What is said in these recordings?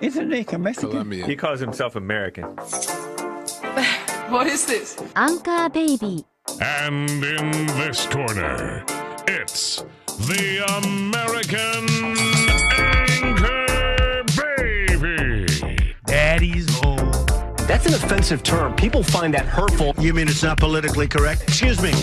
Isn't he Mexican? Colombian. He calls himself American. What is this? Anchor Baby. And in this corner, it's the American Anchor Baby. Daddy's home. That's an offensive term. People find that hurtful. You mean it's not politically correct? Excuse me.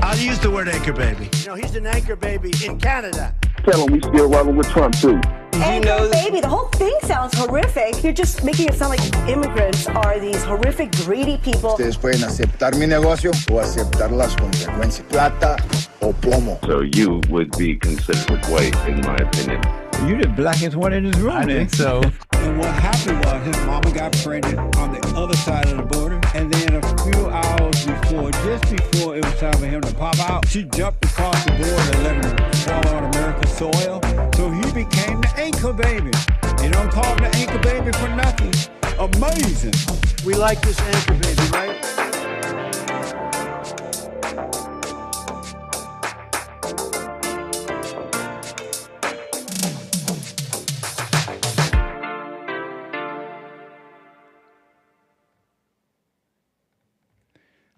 I'll use the word anchor baby. You know, he's an anchor baby in Canada. Tell him we still rolling with Trump, too. Anchor baby, the whole thing sounds horrific. You're just making it sound like immigrants are these horrific, greedy people. Ustedes pueden aceptar mi negocio o aceptar las consecuencias. Plata o plomo. So you would be considered white, in my opinion. You the blackest one in this room. I think so. And what happened was his mama got pregnant on the other side of the border. And then a few hours before, just before it was time for him to pop out, she jumped across the border and let him fall on American soil. So he became the anchor baby. They don't call him the anchor baby for nothing. Amazing. We like this anchor baby, right?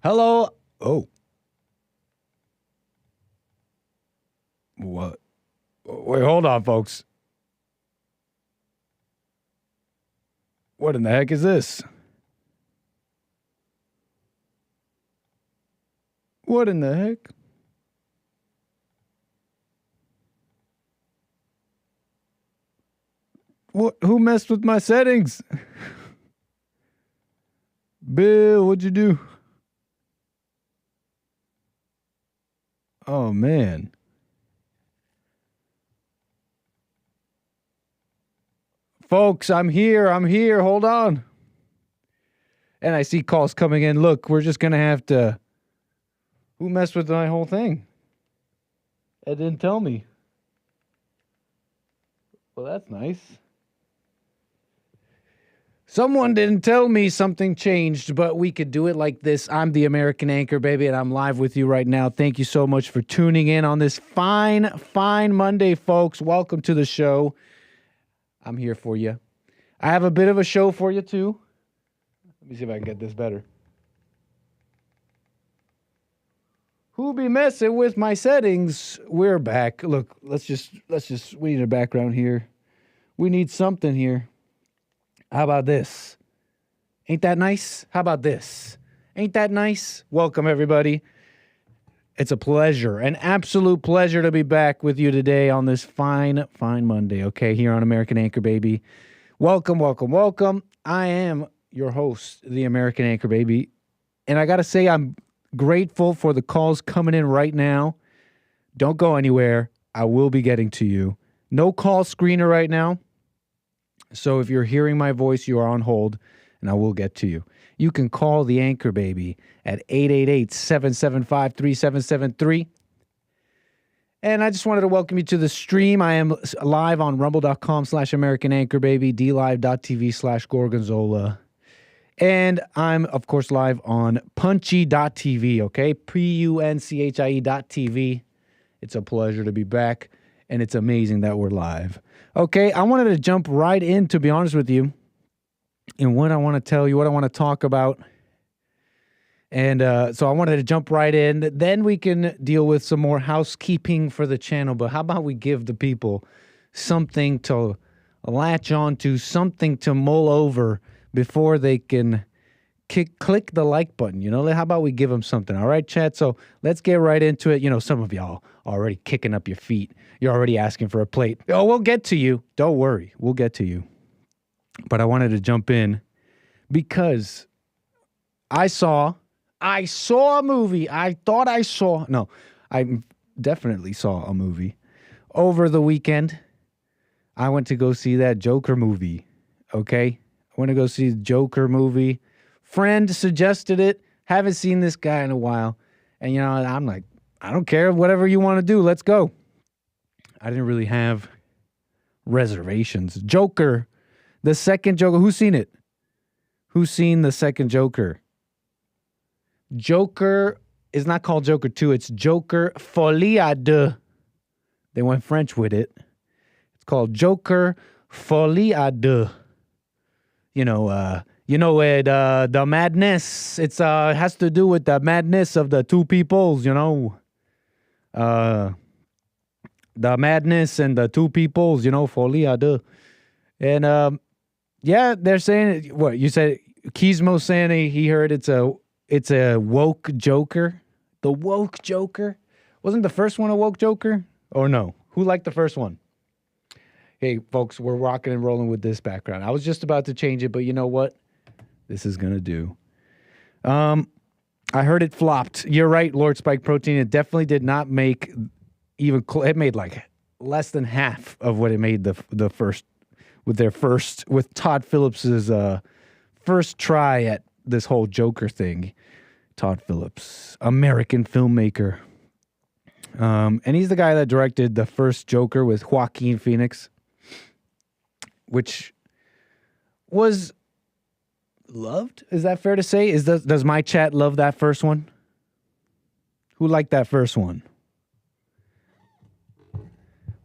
Hello. Oh. What? Wait, hold on, folks. What in the heck is this? What in the heck? What? Who messed with my settings? Bill, what'd you do? Oh, man. Folks, I'm here. Hold on. And I see calls coming in. Look, we're just going to have to... Who messed with my whole thing? It didn't tell me. Well, that's nice. Someone didn't tell me something changed, but we could do it like this. I'm the American Anchor Baby, and I'm live with you right now. Thank you so much for tuning in on this fine Monday, folks. Welcome to the show. I'm here for you. I have a bit of a show for you, too. Let me see if I can get this better. Who be messing with my settings? We're back. Look, let's just, we need a background here. We need something here. How about this? Ain't that nice? How about this? Ain't that nice? Welcome, everybody. It's a pleasure, an absolute pleasure to be back with you today on this fine Monday, okay, here on American Anchor Baby. Welcome. I am your host, the American Anchor Baby, and I got to say I'm grateful for the calls coming in right now. Don't go anywhere. I will be getting to you. No call screener right now. So if you're hearing my voice, you are on hold, and I will get to you. You can call the Anchor Baby at 888-775-3773. And I just wanted to welcome you to the stream. I am live on rumble.com/American Anchor Baby, dlive.tv/Gorgonzola. And I'm, of course, live on punchy.tv, okay? punchie.tv. It's a pleasure to be back, and it's amazing that we're live. Okay, I wanted to jump right in, to be honest with you, and what I want to tell you, what I want to talk about. And so I wanted to jump right in. Then we can deal with some more housekeeping for the channel. But how about we give the people something to latch on to, something to mull over before they can click the like button, you know? How about we give them something, all right, chat? So let's get right into it. You know, some of y'all already kicking up your feet. You're already asking for a plate. Oh, we'll get to you. Don't worry. We'll get to you. But I wanted to jump in because I saw a movie. I definitely saw a movie. Over the weekend, I went to go see that Joker movie, okay? I went to go see the Joker movie. Friend suggested it. Haven't seen this guy in a while. And, you know, I'm like, I don't care. Whatever you want to do, let's go. I didn't really have reservations. Joker, the second Joker. Who's seen it? Who's seen the second Joker? Joker is not called Joker 2. It's Joker Folie à Deux. They went French with it. It's called Joker Folie à Deux. the madness. It's has to do with the madness of the two peoples. The madness and the two peoples. Folia de. And yeah, they're saying what you said. Gizmo saying he heard it's a woke Joker. The woke Joker. Wasn't the first one a woke Joker? Or no? Who liked the first one? Hey, folks, we're rocking and rolling with this background. I was just about to change it, but you know what? This is going to do. I heard it flopped. You're right, Lord Spike Protein. It definitely did not make even... It made like less than half of what it made the first... With Todd Phillips's first try at this whole Joker thing. Todd Phillips, American filmmaker. And he's the guy that directed the first Joker with Joaquin Phoenix, which was loved. Is that fair to say? Does my chat love that first one? Who liked that first one?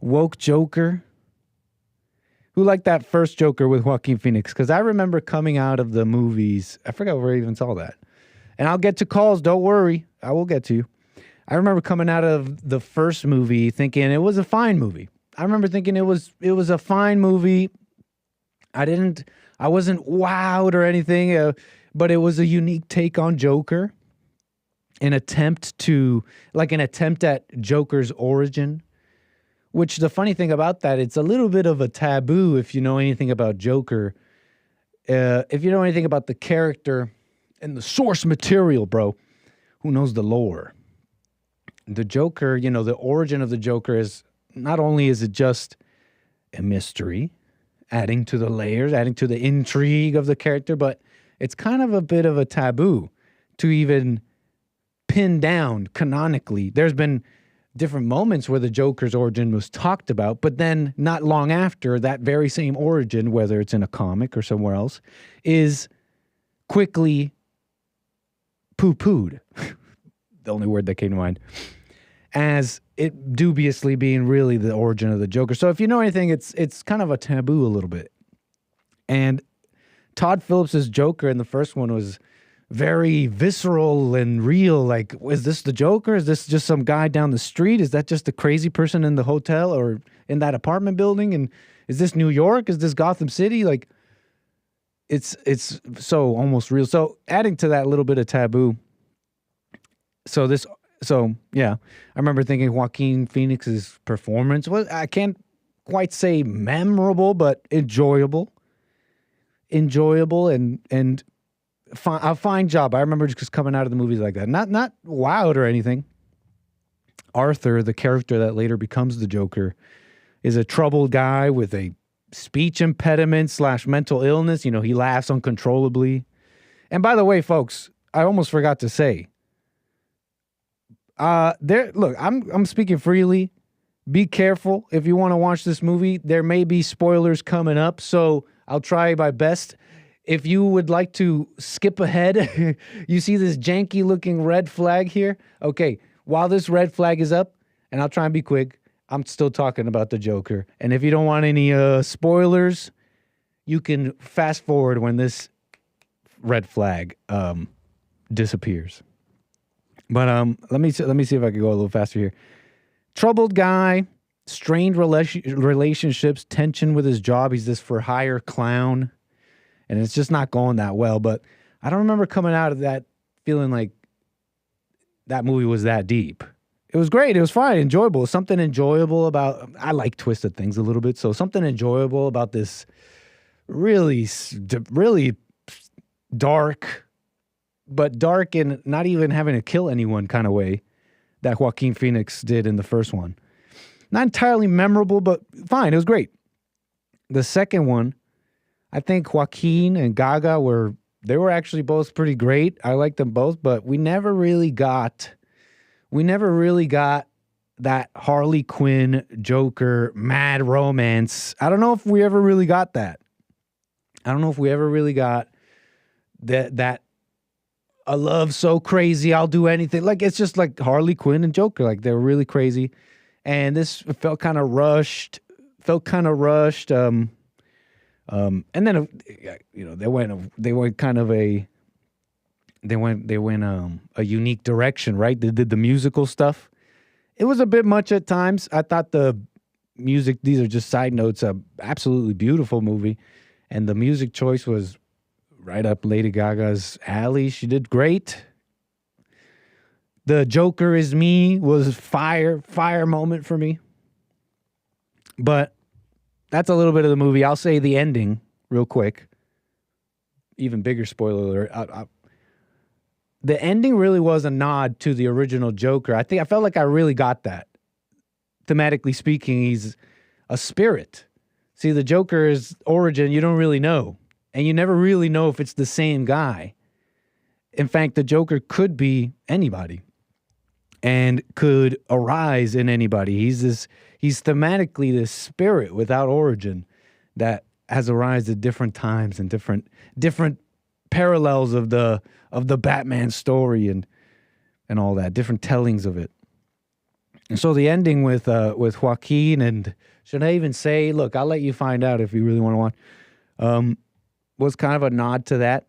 Woke Joker. Who liked that first Joker with Joaquin Phoenix? Because I remember coming out of the movies. I forgot where I even saw that. And I'll get to calls. Don't worry. I will get to you. I remember coming out of the first movie thinking it was a fine movie. I remember thinking it was a fine movie. I wasn't wowed or anything, but it was a unique take on Joker. An attempt at Joker's origin. Which the funny thing about that, it's a little bit of a taboo if you know anything about Joker. If you know anything about the character and the source material, bro, who knows the lore? The Joker, the origin of the Joker is not only is it just a mystery, adding to the layers, adding to the intrigue of the character, but it's kind of a bit of a taboo to even pin down canonically. There's been different moments where the Joker's origin was talked about, but then not long after, that very same origin, whether it's in a comic or somewhere else, is quickly poo-pooed. The only word that came to mind. As it dubiously being really the origin of the Joker. So if you know anything, it's kind of a taboo a little bit. And Todd Phillips's Joker in the first one was very visceral and real. Like, is this the Joker? Is this just some guy down the street? Is that just a crazy person in the hotel or in that apartment building? And is this New York? Is this Gotham City? Like, it's so almost real. So adding to that little bit of taboo. So yeah, I remember thinking Joaquin Phoenix's performance was, I can't quite say memorable, but enjoyable and a fine job. I remember just coming out of the movies like that. Not wowed or anything. Arthur, the character that later becomes the Joker, is a troubled guy with a speech impediment / mental illness. He laughs uncontrollably. And by the way, folks, I almost forgot to say, look, I'm speaking freely. Be careful if you want to watch this movie. There may be spoilers coming up, so I'll try my best. If you would like to skip ahead, you see this janky looking red flag here? Okay, while this red flag is up, and I'll try and be quick, I'm still talking about the Joker. And if you don't want any spoilers, you can fast forward when this red flag disappears. But let me see if I can go a little faster here. Troubled guy, strained relationships, tension with his job. He's this for hire clown. And it's just not going that well. But I don't remember coming out of that feeling like that movie was that deep. It was great. It was fine. Enjoyable. Something enjoyable about... I like twisted things a little bit. So something enjoyable about this really, really dark, but dark and not even having to kill anyone kind of way that Joaquin Phoenix did in the first one. Not entirely memorable, but fine. It was great. The second one... I think Joaquin and Gaga were actually both pretty great. I like them both, but we never really got that Harley Quinn Joker mad romance. I don't know if we ever really got that. I don't know if we ever really got that a love so crazy I'll do anything. Like, it's just like Harley Quinn and Joker. Like, they were really crazy. And this felt kind of rushed. And then they went kind of a unique direction, right? They did the musical stuff. It was a bit much at times. I thought the music, these are just side notes, a absolutely beautiful movie, and the music choice was right up Lady Gaga's alley. She did great. The Joker is me was fire moment for me. But that's a little bit of the movie. I'll say the ending real quick. Even bigger spoiler alert. The ending really was a nod to the original Joker. I felt like I really got that. Thematically speaking, he's a spirit. See, the Joker's origin, you don't really know. And you never really know if it's the same guy. In fact, the Joker could be anybody and could arise in anybody. He's thematically this spirit without origin that has arisen at different times and different parallels of the Batman story and all that, different tellings of it. And so the ending with Joaquin, and should I even say, look, I'll let you find out if you really want to watch, was kind of a nod to that.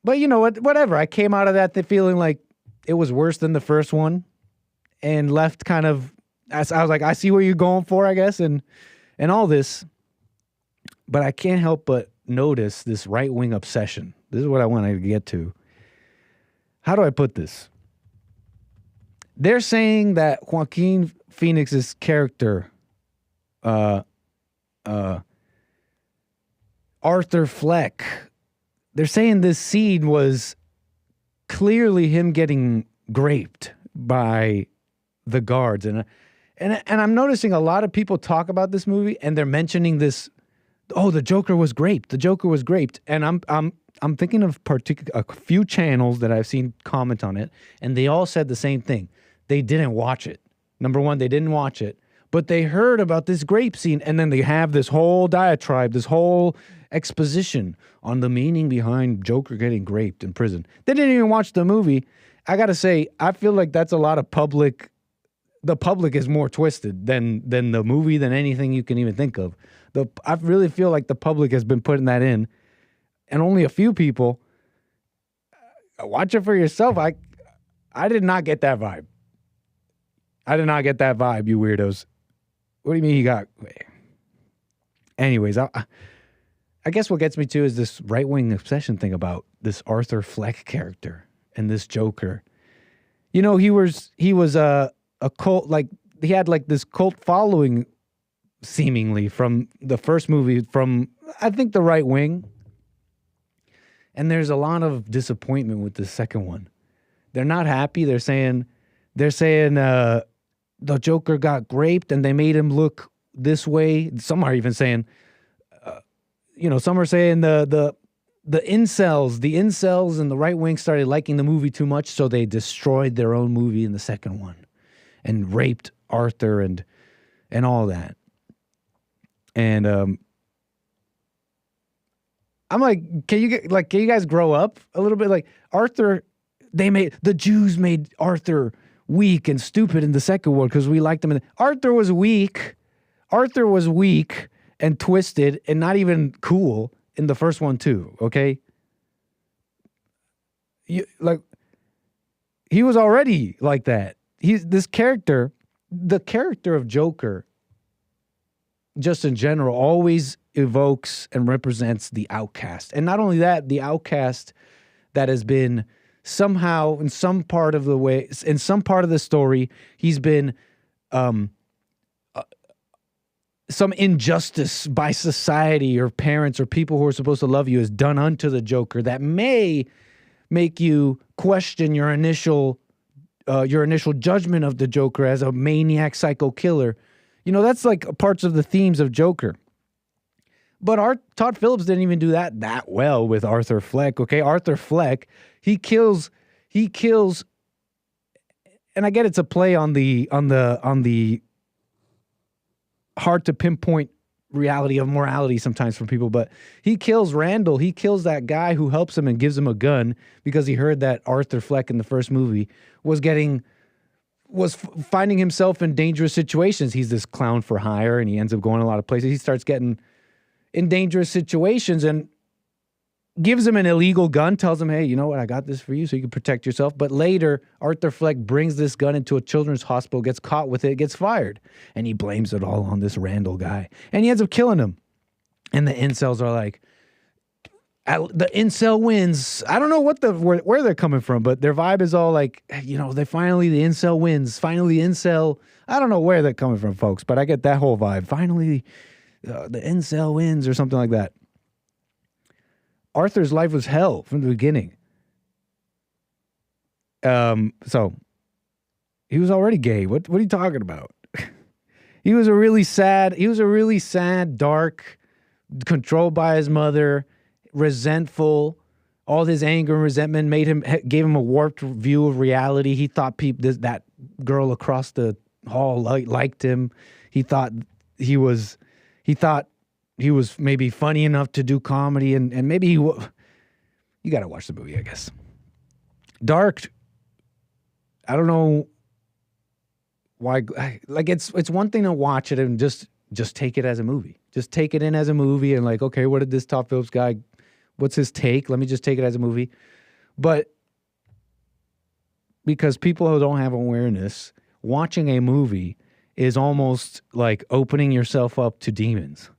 But you know what? Whatever. I came out of that feeling like it was worse than the first one, and left kind of. I was like, I see what you're going for, I guess, and all this. But I can't help but notice this right-wing obsession. This is what I want to get to. How do I put this? They're saying that Joaquin Phoenix's character, Arthur Fleck, they're saying this scene was clearly him getting graped by the guards. And I'm noticing a lot of people talk about this movie and they're mentioning this, oh, the Joker was graped. The Joker was graped. And I'm thinking of a few channels that I've seen comment on it, and they all said the same thing. They didn't watch it. Number one, they didn't watch it, but they heard about this grape scene, and then they have this whole diatribe, this whole exposition on the meaning behind Joker getting graped in prison. They didn't even watch the movie. I gotta say, I feel like that's a lot of public. The public is more twisted than the movie, than anything you can even think of. I really feel like the public has been putting that in, and only a few people. Watch it for yourself. I did not get that vibe. I did not get that vibe, you weirdos. What do you mean you got? Anyways, I guess what gets me to is this right-wing obsession thing about this Arthur Fleck character and this Joker. You know, he was a cult, like he had like this cult following seemingly from the first movie, from I think the right wing. And there's a lot of disappointment with the second one. They're not happy. They're saying the Joker got graped and they made him look this way. Some are even saying, some are saying the incels and the right wing started liking the movie too much, so they destroyed their own movie in the second one and raped Arthur and all that. And I'm like, can you guys grow up a little bit? Like Arthur, the Jews made Arthur weak and stupid in the second one because we liked him. Arthur was weak. Arthur was weak and twisted and not even cool in the first one too. Okay, he was already like that. The character of Joker, just in general, always evokes and represents the outcast. And not only that, the outcast that has been somehow in some part of the story, he's been some injustice by society or parents or people who are supposed to love you is done unto the Joker that may make you question your initial judgment of the Joker as a maniac psycho killer. You know, that's like parts of the themes of Joker. But Todd Phillips didn't even do that well with Arthur Fleck. Okay, Arthur Fleck, he kills, and I get it's a play on the hard to pinpoint reality of morality sometimes from people, but he kills Randall. He kills that guy who helps him and gives him a gun because he heard that Arthur Fleck in the first movie was finding himself in dangerous situations. He's this clown for hire and he ends up going a lot of places. He starts getting in dangerous situations and gives him an illegal gun, tells him, hey, you know what, I got this for you so you can protect yourself. But later, Arthur Fleck brings this gun into a children's hospital, gets caught with it, gets fired. And he blames it all on this Randall guy. And he ends up killing him. And the incels are like, the incel wins. I don't know where they're coming from, but their vibe is all like, the incel wins. Finally, the incel. I don't know where they're coming from, folks, but I get that whole vibe. Finally, the incel wins or something like that. Arthur's life was hell from the beginning. So he was already gay. What are you talking about? He was a really sad, dark, controlled by his mother, resentful. All his anger and resentment gave him a warped view of reality. He thought that girl across the hall liked him. He thought he was maybe funny enough to do comedy, and maybe you got to watch the movie, I guess. Dark. I don't know why. Like it's one thing to watch it and just take it as a movie. Just take it in as a movie and like, okay, what did this Todd Phillips guy? What's his take? Let me just take it as a movie. But because people who don't have awareness, watching a movie is almost like opening yourself up to demons.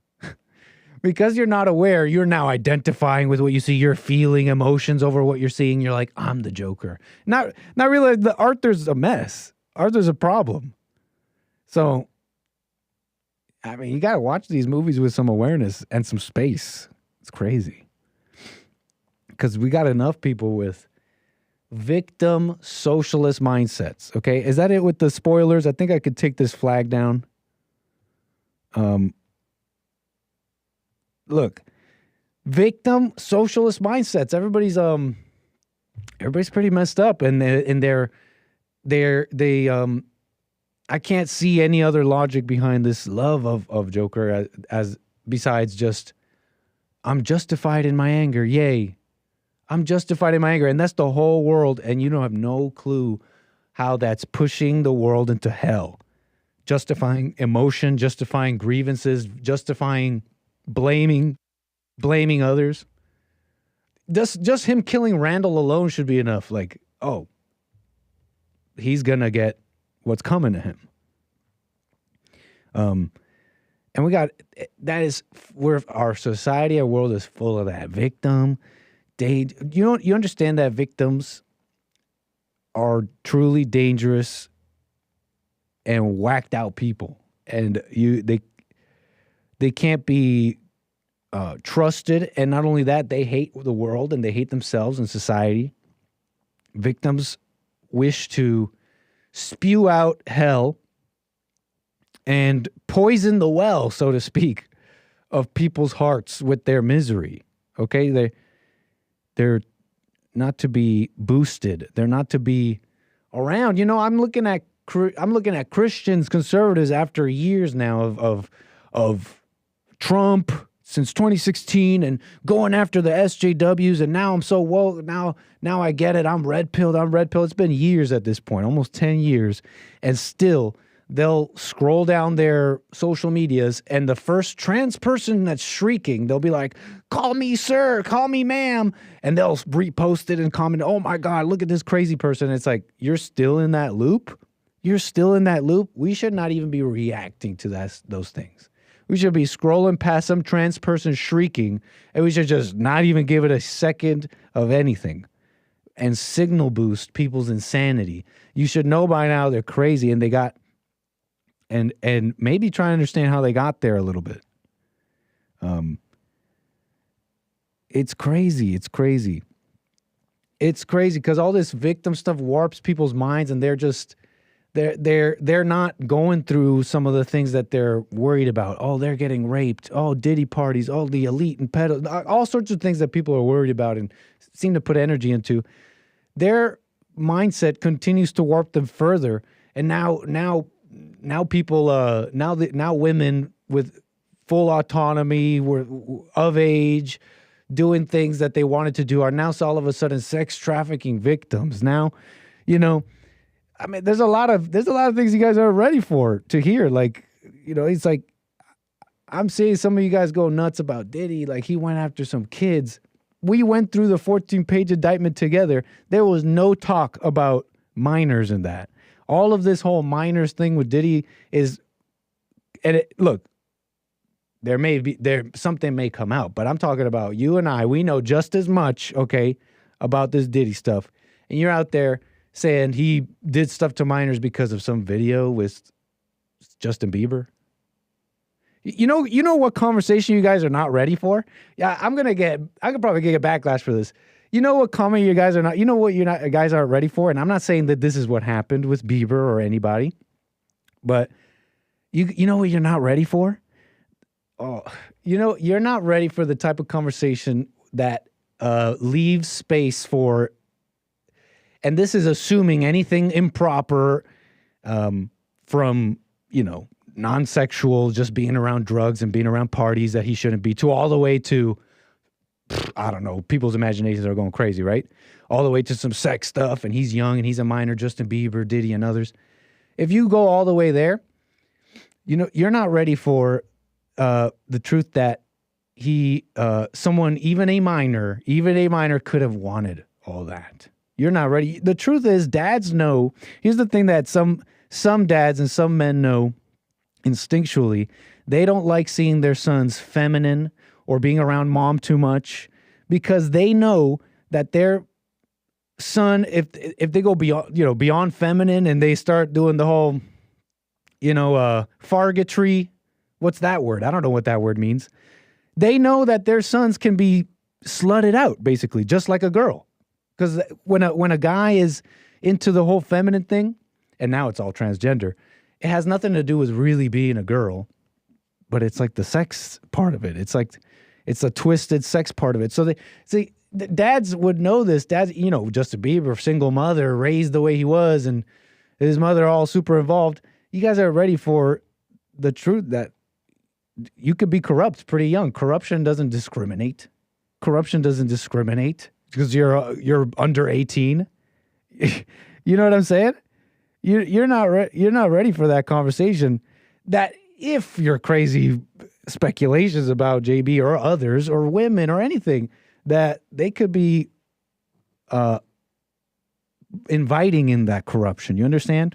Because you're not aware, you're now identifying with what you see. You're feeling emotions over what you're seeing. You're like, I'm the Joker. Not really. The Arthur's a mess. Arthur's a problem. So, I mean, you got to watch these movies with some awareness and some space. It's crazy. Because we got enough people with victim socialist mindsets. Okay, is that it with the spoilers? I think I could take this flag down. Look, victim socialist mindsets. Everybody's pretty messed up, and I can't see any other logic behind this love of Joker as besides just I'm justified in my anger. Yay. I'm justified in my anger. And that's the whole world. And you don't have no clue how that's pushing the world into hell. Justifying emotion, justifying grievances, justifying blaming others. Just him killing Randall alone should be enough. Like, oh, he's going to get what's coming to him. And we got, that is where our society, our world is full of that victim. You understand that victims are truly dangerous and whacked out people, and they can't be trusted. And not only that, they hate the world and they hate themselves and society. Victims wish to spew out hell and poison the well, so to speak, of people's hearts with their misery. Okay, they're not to be boosted. They're not to be around. You know, I'm looking at Christians, conservatives after years now of Trump since 2016 and going after the SJWs, and now I'm so woke. Now I get it. I'm red pilled. It's been years at this point, almost 10 years, and still they'll scroll down their social medias, and the first trans person that's shrieking, they'll be like, call me sir, call me ma'am. And they'll repost it and comment, oh my God, look at this crazy person. It's like, you're still in that loop? You're still in that loop? We should not even be reacting to those things. We should be scrolling past some trans person shrieking, and we should just not even give it a second of anything and signal boost people's insanity. You should know by now they're crazy, and they got... And maybe try to understand how they got there a little bit. It's crazy. It's crazy because all this victim stuff warps people's minds, and they're not going through some of the things that they're worried about. Oh, they're getting raped. Oh, Diddy parties. Oh, the elite and pedo. All sorts of things that people are worried about and seem to put energy into. Their mindset continues to warp them further, and now people, now women with full autonomy, were of age, doing things that they wanted to do, are now all of a sudden sex trafficking victims. Now, you know, I mean, there's a lot of things you guys are ready to hear. Like, you know, it's like, I'm seeing some of you guys go nuts about Diddy, like he went after some kids. We went through the 14-page indictment together. There was no talk about minors in that. All of this whole minors thing with Diddy is, and look, something may come out, but I'm talking about you and I. We know just as much, okay, about this Diddy stuff, and you're out there saying he did stuff to minors because of some video with Justin Bieber. You know what conversation you guys are not ready for? Yeah, I could probably get a backlash for this. You know what comment you guys are not, you know what guys aren't ready for? And I'm not saying that this is what happened with Bieber or anybody, but you know what you're not ready for? Oh, you're not ready for the type of conversation that leaves space for, and this is assuming anything improper from, non-sexual, just being around drugs and being around parties that he shouldn't be, to all the way to, I don't know, people's imaginations are going crazy, right? All the way to some sex stuff, and he's young and he's a minor, Justin Bieber, Diddy, and others. If you go all the way there, you're not ready for the truth that someone, even a minor could have wanted all that. You're not ready. The truth is, dads know. Here's the thing that some dads and some men know instinctually. They don't like seeing their sons feminine or being around mom too much, because they know that their son, if they go beyond feminine and they start doing the whole, 𝒔𝒂𝒔𝒕𝒓𝒄𝒊𝒂𝒍𝒔. What's that word? I don't know what that word means. They know that their sons can be slutted out, basically, just like a girl. Because when a guy is into the whole feminine thing, and now it's all transgender, it has nothing to do with really being a girl, but it's like the sex part of it. It's like, it's a twisted sex part of it. So the dads would know this. Dads, Justin Bieber, single mother, raised the way he was, and his mother all super involved. You guys are ready for the truth that you could be corrupt pretty young. Corruption doesn't discriminate. Because you're under 18. You know what I'm saying? You're not ready for that conversation. That if your crazy speculations about JB or others or women or anything, that they could be inviting in that corruption. You understand?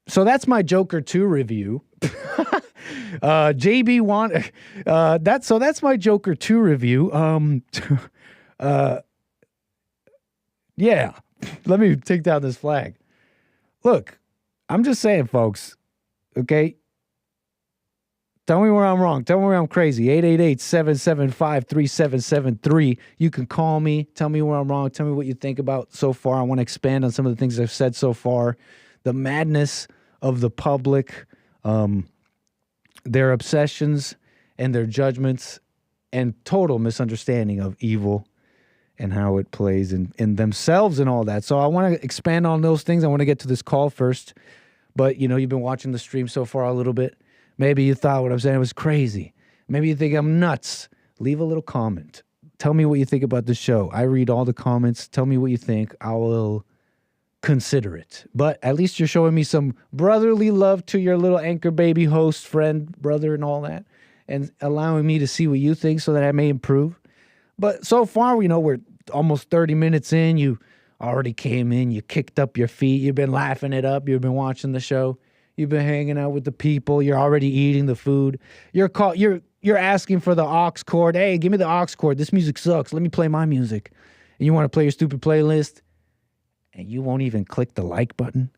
So that's my Joker 2 review. JB that's my Joker 2 review. Yeah. Let me take down this flag. Look, I'm just saying, folks, okay? Tell me where I'm wrong. Tell me where I'm crazy. 888-775-3773. You can call me. Tell me where I'm wrong. Tell me what you think about so far. I want to expand on some of the things I've said so far. The madness of the public, their obsessions and their judgments, and total misunderstanding of evil and how it plays in themselves and all that. So I want to expand on those things. I want to get to this call first. But, you've been watching the stream so far a little bit. Maybe you thought what I'm saying was crazy. Maybe you think I'm nuts. Leave a little comment. Tell me what you think about the show. I read all the comments. Tell me what you think. I will consider it. But at least you're showing me some brotherly love to your little anchor baby host, friend, brother, and all that, and allowing me to see what you think so that I may improve. But so far, we're almost 30 minutes in. You already came in. You kicked up your feet. You've been laughing it up. You've been watching the show. You've been hanging out with the people. You're already eating the food. You're asking for the aux cord. Hey, give me the aux cord. This music sucks. Let me play my music. And you want to play your stupid playlist, and you won't even click the like button.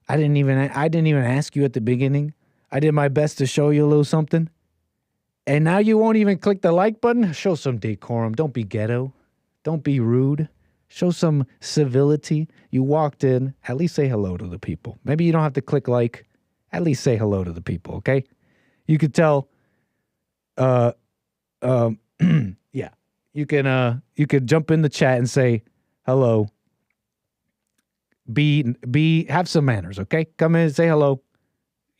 I didn't even ask you at the beginning. I did my best to show you a little something. And now you won't even click the like button? Show some decorum. Don't be ghetto. Don't be rude. Show some civility. You walked in. At least say hello to the people. Maybe you don't have to click like. At least say hello to the people, okay? You could tell, yeah. You could jump in the chat and say hello. Have some manners, okay? Come in and say hello.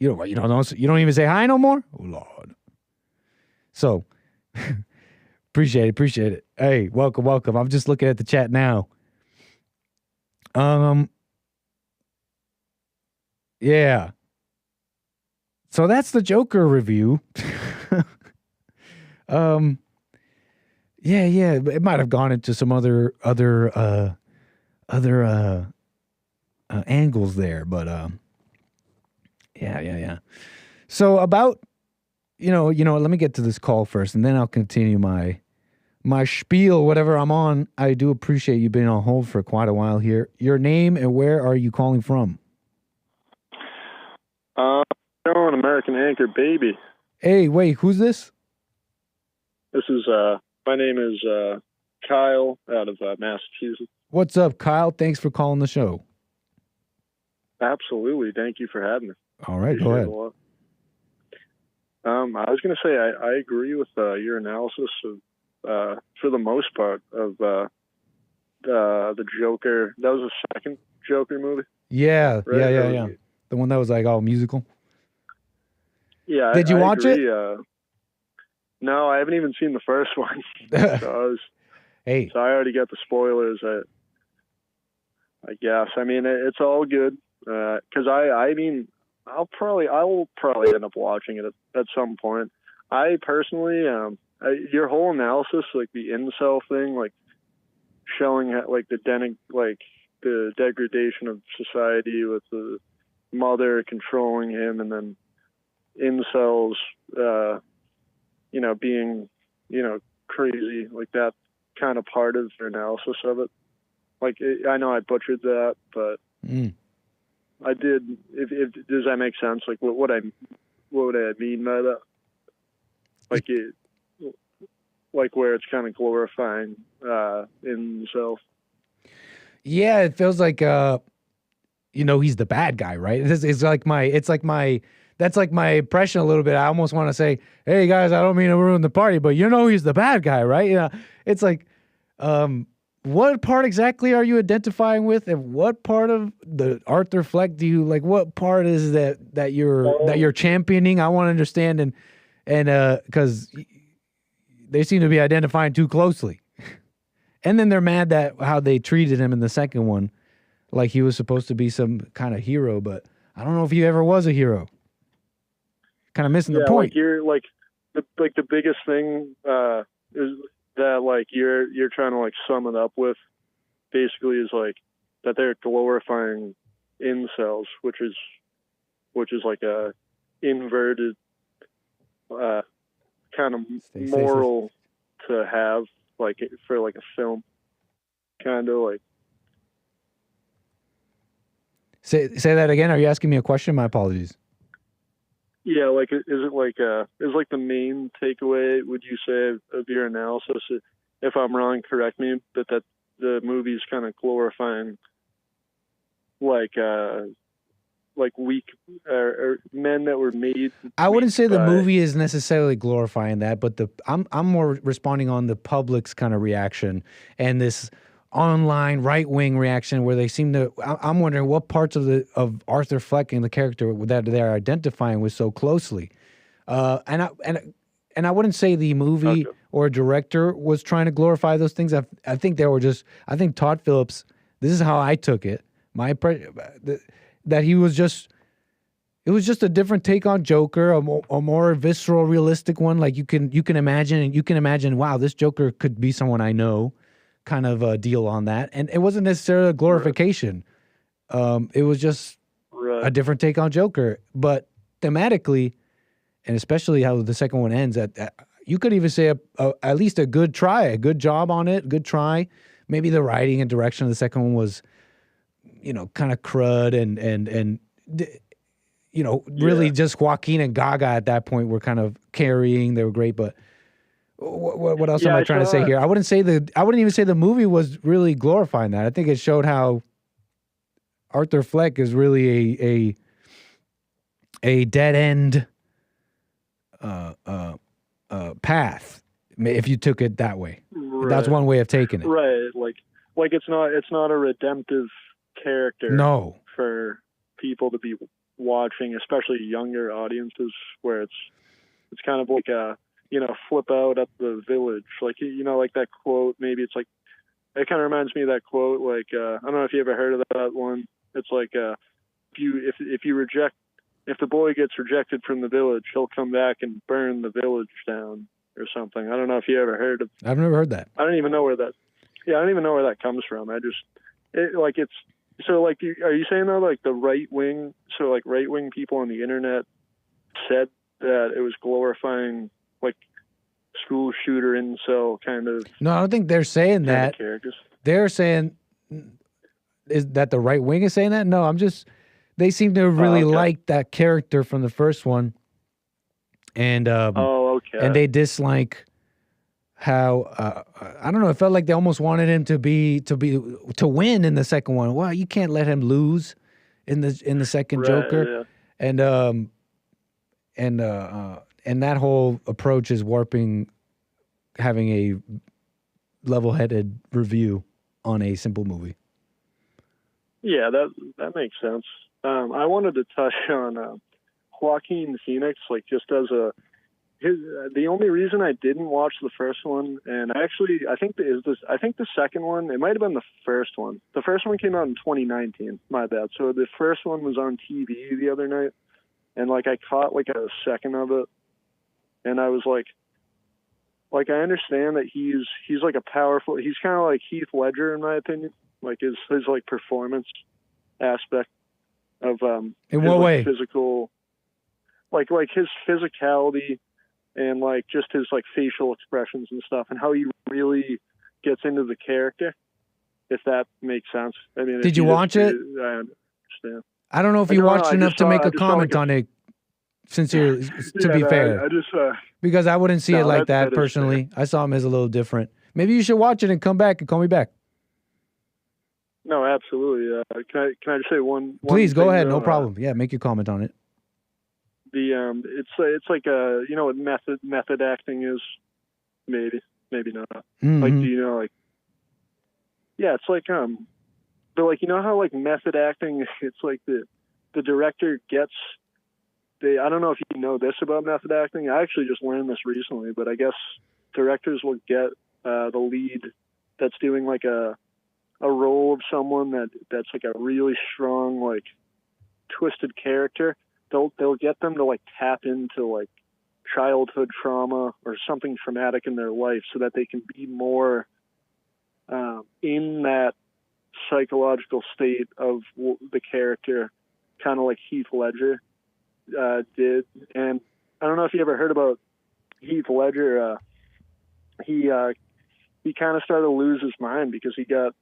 You don't even say hi no more? Oh, Lord. So, appreciate it. Hey, welcome. I'm just looking at the chat now. Yeah. So that's the Joker review. Yeah, it might have gone into some other angles there, but yeah. So about let me get to this call first, and then I'll continue my spiel, whatever I'm on. I do appreciate you being on hold for quite a while here. Your name and where are you calling from? An American Anchor Baby. Hey, wait, who's this? This is my name is Kyle out of Massachusetts. What's up, Kyle? Thanks for calling the show. Absolutely, thank you for having me. All right, go ahead. I was going to say I agree with your analysis of, for the most part, of the Joker. That was the second Joker movie. Yeah, right? yeah. The one that was like all musical. Yeah. Did you watch it? No, I haven't even seen the first one. So I already got the spoilers. I guess. I mean, it's all good. Because I'll probably end up watching it at some point. I personally, your whole analysis, like the incel thing, like showing like the degradation of society with the mother controlling him, and then incels, being, crazy, like that kind of part of their analysis of it. Like, I know I butchered that, but I did. Does that make sense? Like, what would I mean by that? Like like where it's kind of glorifying incels. Yeah, it feels like he's the bad guy, right? That's like my impression a little bit. I almost want to say, hey guys, I don't mean to ruin the party, but he's the bad guy, right? Yeah. It's like, what part exactly are you identifying with, and what part of the Arthur Fleck do you like? What part is that you're championing? I want to understand, and because they seem to be identifying too closely, and then they're mad that how they treated him in the second one, like he was supposed to be some kind of hero, but I don't know if he ever was a hero. Kind of missing the point. Like you're the biggest thing is that like you're trying to like sum it up with basically is like that they're glorifying incels, which is like a inverted kind of moral to have, like for like a film, kind of like. Say that again. Are you asking me a question? My apologies. Yeah, like is like the main takeaway, would you say, of your analysis? If I'm wrong, correct me. But that the movie's kind of glorifying like weak or men that were made. I wouldn't say the movie is necessarily glorifying that, but I'm more responding on the public's kind of reaction and this online right-wing reaction where they seem to. I'm wondering what parts of Arthur Fleck and the character that they're identifying with so closely, and I wouldn't say the movie or director was trying to glorify those things. I think they were just. I think Todd Phillips. This is how I took it. That he was just. It was just a different take on Joker, a more visceral, realistic one. Like you can imagine. Wow, this Joker could be someone I know. Kind of a deal on that, and it wasn't necessarily a glorification. It was just a different take on Joker, but thematically, and especially how the second one ends, you could even say at least a good try, a good job on it, good try. Maybe the writing and direction of the second one was, kind of crud and really just Joaquin and Gaga at that point were kind of carrying. They were great, but. What else am I trying to say here? I wouldn't even say the movie was really glorifying that. I think it showed how Arthur Fleck is really a dead end path, if you took it that way. Right. That's one way of taking it. Right, like it's not a redemptive character. No, for people to be watching, especially younger audiences, where it's kind of like a. Flip out at the village. Like, like that quote, maybe it's like, it kind of reminds me of that quote, like, I don't know if you ever heard of that one. It's like, if you reject if the boy gets rejected from the village, he'll come back and burn the village down or something. I don't know if you ever heard of. I've never heard that. I don't even know where that. Yeah, I don't even know where that comes from. Are you saying though, like the right wing people on the internet said that it was glorifying like school shooter incel kind of? No, I don't think they're saying that. They're saying is that the right wing is saying that? No, they seem to really like that character from the first one, and and they dislike how I don't know. It felt like they almost wanted him to win in the second one. Well, you can't let him lose in the second Joker, and that whole approach is warping having a level-headed review on a simple movie. Yeah, that makes sense. I wanted to touch on Joaquin Phoenix, like just as the only reason I didn't watch the first one, and I think the second one, it might have been the first one. The first one came out in 2019. My bad. So the first one was on TV the other night, and like I caught like a second of it, and I was like I understand that he's like a powerful. He's kind of like Heath Ledger in my opinion. Like his like performance aspect of in what way? Physical, like his physicality and like just his like facial expressions and stuff, and how he really gets into the character. If that makes sense. I mean, did you watch it? I understand. I don't know if you watched enough to make a comment on it. Since you're to be fair, because I wouldn't see it like that personally. I saw him as a little different. Maybe you should watch it and come back and call me back. No, absolutely. Can I just say one? Please go ahead. No problem. Yeah, make your comment on it. It's like you know what method acting is? Maybe not. Mm-hmm. Like, do you know, like? Yeah, it's like but like, you know how like method acting, it's like the director gets. I don't know if you know this about method acting. I actually just learned this recently, but I guess directors will get the lead that's doing like a role of someone that's like a really strong, like twisted character. They'll get them to like tap into like childhood trauma or something traumatic in their life so that they can be more in that psychological state of the character, kind of like Heath Ledger did. And I don't know if you ever heard about Heath Ledger. He kind of started to lose his mind because he got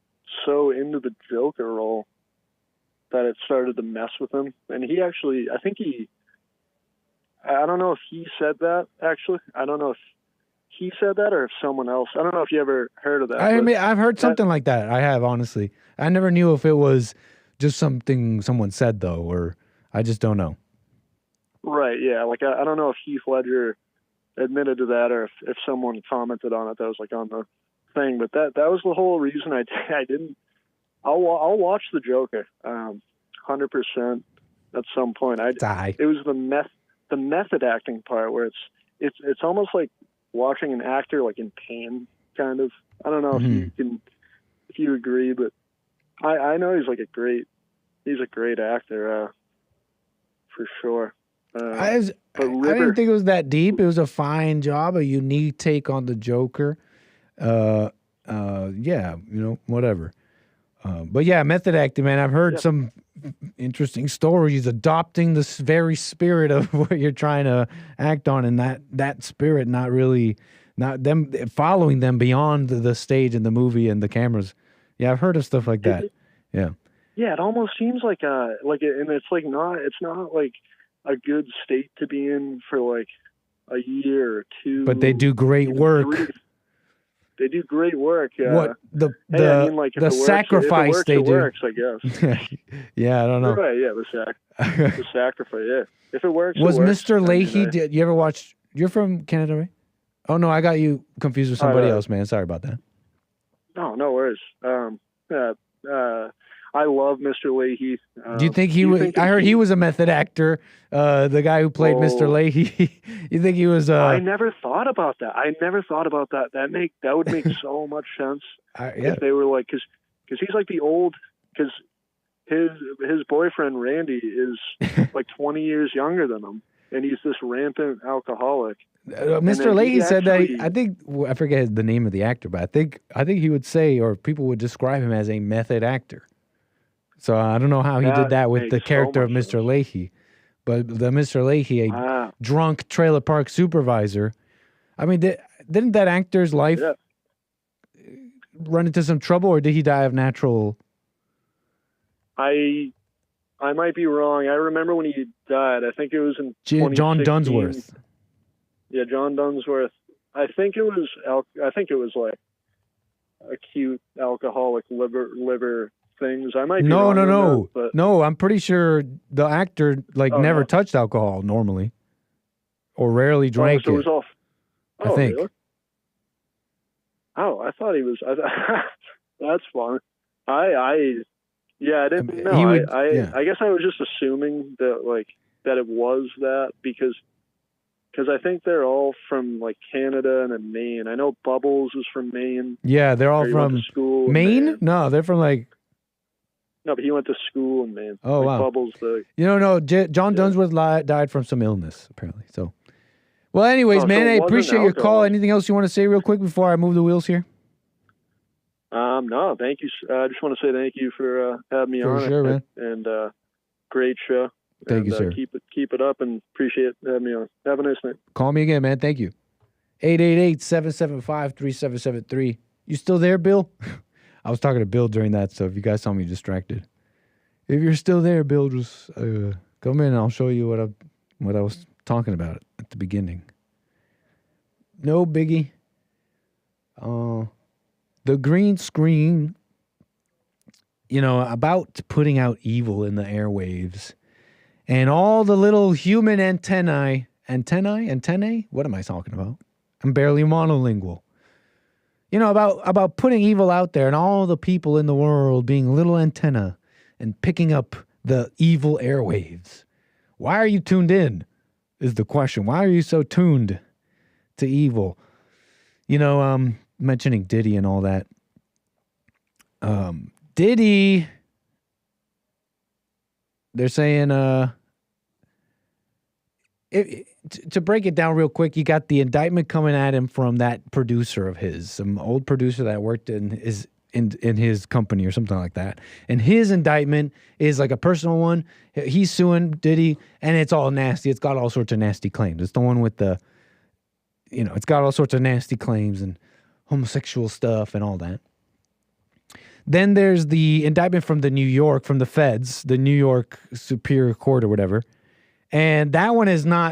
so into the Joker role that it started to mess with him. And he actually, I don't know if he said that, actually. I don't know if he said that or if someone else. I don't know if you ever heard of that. I mean, I've heard something like that. I have, honestly. I never knew if it was just something someone said, though, or I just don't know. Right, yeah. Like, I don't know if Heath Ledger admitted to that or if someone commented on it that was, like, on the thing. But that was the whole reason I didn't. I'll watch the Joker, 100% at some point. It was the method acting part where it's almost like watching an actor like in pain, kind of. I don't know if you agree, but I know he's a great actor, for sure. I didn't think it was that deep. It was a fine job, a unique take on the Joker. Yeah, whatever. But yeah, method acting, man. I've heard some interesting stories adopting this very spirit of what you're trying to act on, and that spirit not them following them beyond the stage and the movie and the cameras. Yeah, I've heard of stuff like that. Yeah. Yeah, it almost seems and it's not like a good state to be in for like a year or two. But they do great work. They do great work. What the sacrifice they do? It works, I guess. Yeah, I don't know. Right? Yeah, the sacrifice. Yeah, if it works. Was it works. Mr. Leahy? Did you ever watch? You're from Canada, right? Oh no, I got you confused with somebody else, man. Sorry about that. No worries. I love Mr. Leahy. Do you think he was? I heard he was a method actor. The guy who played Mr. Leahy. You think he was? I never thought about that. That would make so much sense if they were like, because he's like the old, because his boyfriend Randy is like 20 years younger than him, and he's this rampant alcoholic. Mr. Leahy said that. I think I forget the name of the actor, but I think he would say, or people would describe him as a method actor. So I don't know how he did that with the character of Mr. Leahy, but the Mr. Leahy, a drunk trailer park supervisor. I mean, didn't that actor's life run into some trouble, or did he die of natural? I might be wrong. I remember when he died. I think it was in John Dunsworth. Yeah, John Dunsworth. I think it was like acute alcoholic liver things. I might be wrong on that, but... No. I'm pretty sure the actor never touched alcohol normally, or rarely drank so it was all. I think. Really? Oh, I thought he was. That's fun. I didn't know. I guess I was just assuming that that it was that because I think they're all from Canada and then Maine. I know Bubbles is from Maine. Yeah, they're all from school Maine. No, they're from No, but he went to school in Maine. Oh wow. Bubbles. John Dunsworth died from some illness apparently. So, well, anyways, man, I appreciate your call. Anything else you want to say real quick before I move the wheels here? No, thank you. I just want to say thank you for having me on. Sure, man. And great show. Thank you, sir. Keep it up, and appreciate having me on. Have a nice night. Call me again, man. Thank you. 888-775-3773. You still there, Bill? I was talking to Bill during that, so if you guys saw me distracted. If you're still there, Bill, just come in and I'll show you what I was talking about at the beginning. No biggie. The green screen, about putting out evil in the airwaves. And all the little human antennae? What am I talking about? I'm barely monolingual. About putting evil out there and all the people in the world being little antenna and picking up the evil airwaves. Why are you tuned in is the question. Why are you so tuned to evil? Mentioning Diddy and all that. Diddy, they're saying, to break it down real quick, you got the indictment coming at him from that producer of his, some old producer that worked in his company or something like that. And his indictment is like a personal one. He's suing Diddy, and it's all nasty. It's got all sorts of nasty claims. It's the one with it's got all sorts of nasty claims and homosexual stuff and all that. Then there's the indictment from the feds, the New York Superior Court or whatever. And that one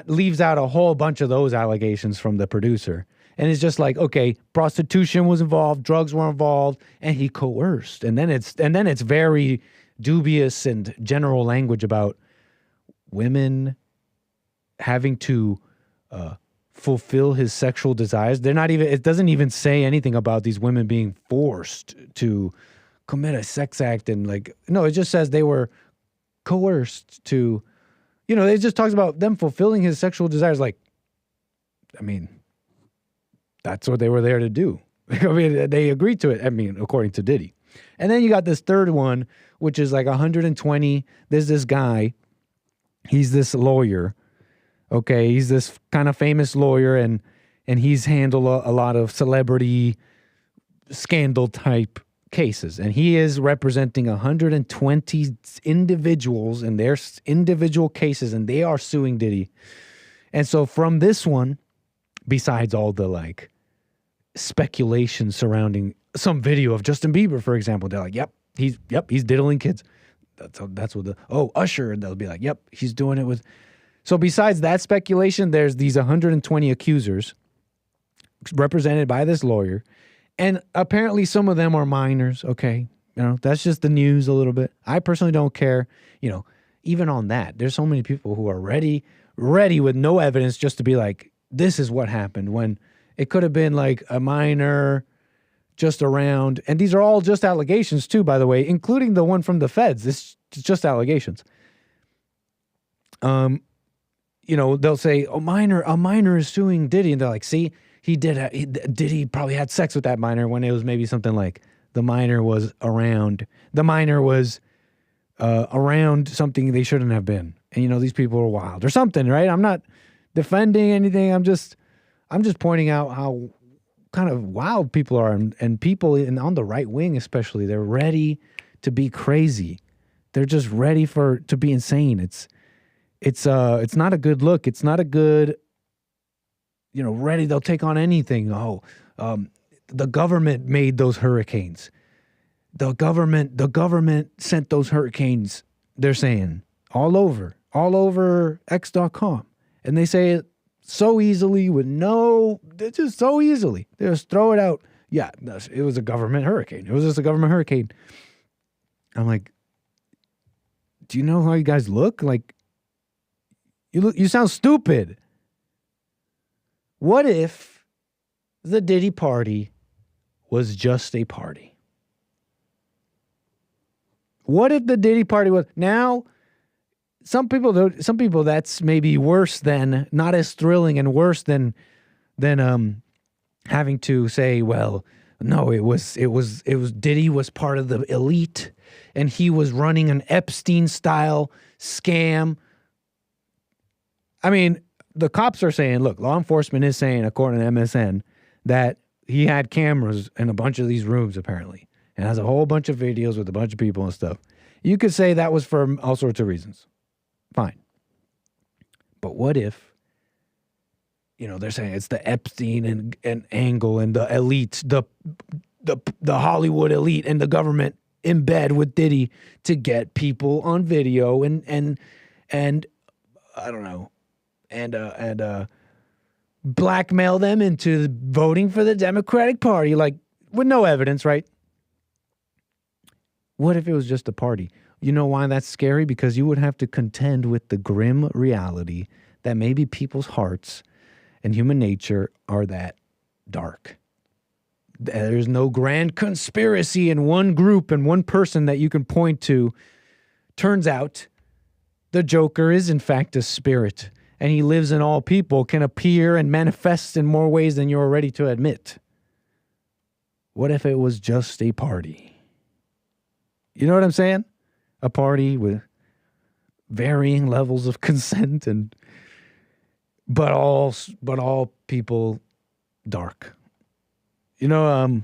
leaves out a whole bunch of those allegations from the producer. And it's just like, okay, prostitution was involved, drugs were involved, and he coerced. And then it's very dubious and general language about women having to fulfill his sexual desires. It doesn't even say anything about these women being forced to commit a sex act no, it just says they were coerced to, it just talks about them fulfilling his sexual desires. That's what they were there to do. They agreed to it. According to Diddy. And then you got this third one, which is 120. There's this guy. He's this lawyer. Okay, he's this kind of famous lawyer, and he's handled a lot of celebrity scandal type cases, and he is representing 120 individuals in their individual cases, and they are suing Diddy. And so from this one, besides all the speculation surrounding some video of Justin Bieber, for example, they're like, yep, he's diddling kids. That's what Usher, and they'll be like, yep, he's doing it with. So besides that speculation, there's these 120 accusers represented by this lawyer. And apparently some of them are minors, okay? That's just the news a little bit. I personally don't care. Even on that, there's so many people who are ready with no evidence just to be like, this is what happened, when it could have been a minor just around. And these are all just allegations too, by the way, including the one from the feds. It's just allegations. They'll say, a minor is suing Diddy. And they're like, see, Diddy probably had sex with that minor, when it was maybe something like the minor was around. The minor was around something they shouldn't have been. And, you know, these people are wild or something, right? I'm not defending anything. I'm just pointing out how kind of wild people are, and people on the right wing especially, they're ready to be crazy. They're just ready to be insane. It's not a good look. It's not a good, you know, ready. They'll take on anything. The government made those hurricanes. The government sent those hurricanes. They're saying all over x.com, and they say it so easily just so easily. They just throw it out. Yeah, it was a government hurricane. It was just a government hurricane. I'm like, do you know how you guys look? Like, you sound stupid. What if the Diddy party was just a party? What if the Diddy party was now? Some people that's maybe worse than, not as thrilling and worse than having to say, well, no, it was Diddy was part of the elite and he was running an Epstein style scam. I mean, the cops are saying, look, law enforcement is saying, according to MSN, that he had cameras in a bunch of these rooms apparently and has a whole bunch of videos with a bunch of people and stuff. You could say that was for all sorts of reasons. Fine. But what if, you know, they're saying it's the Epstein and angle and the elite, the Hollywood elite and the government in bed with Diddy to get people on video and I don't know, and blackmail them into voting for the Democratic Party, like with no evidence, right? What if it was just a party? You know why that's scary? Because you would have to contend with the grim reality that maybe people's hearts and human nature are that dark. There's no grand conspiracy in one group and one person that you can point to. Turns out the Joker is in fact a spirit, and he lives in all people, can appear and manifest in more ways than you're ready to admit. What if it was just a party? You know what I'm saying? A party with varying levels of consent but all people dark. You know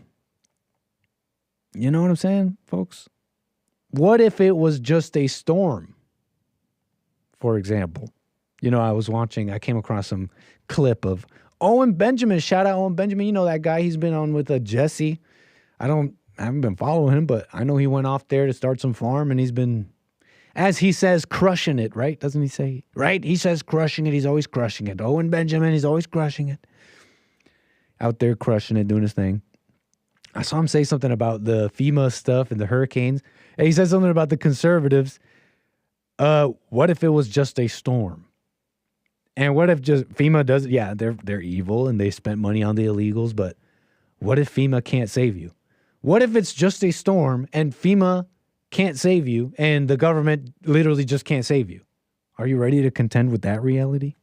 what I'm saying, folks? What if it was just a storm? For example, you know, I came across some clip of Owen Benjamin. Shout out Owen Benjamin. You know that guy? He's been on with Jesse. I haven't been following him, but I know he went off there to start some farm, and he's been, as he says, crushing it, right? Doesn't he say? Right? He says crushing it. He's always crushing it. Owen Benjamin, he's always crushing it. Out there crushing it, doing his thing. I saw him say something about the FEMA stuff and the hurricanes. And he said something about the conservatives. What if it was just a storm? And what if just FEMA does? Yeah, they're evil and they spent money on the illegals, but what if FEMA can't save you? What if it's just a storm and FEMA can't save you and the government literally just can't save you? Are you ready to contend with that reality?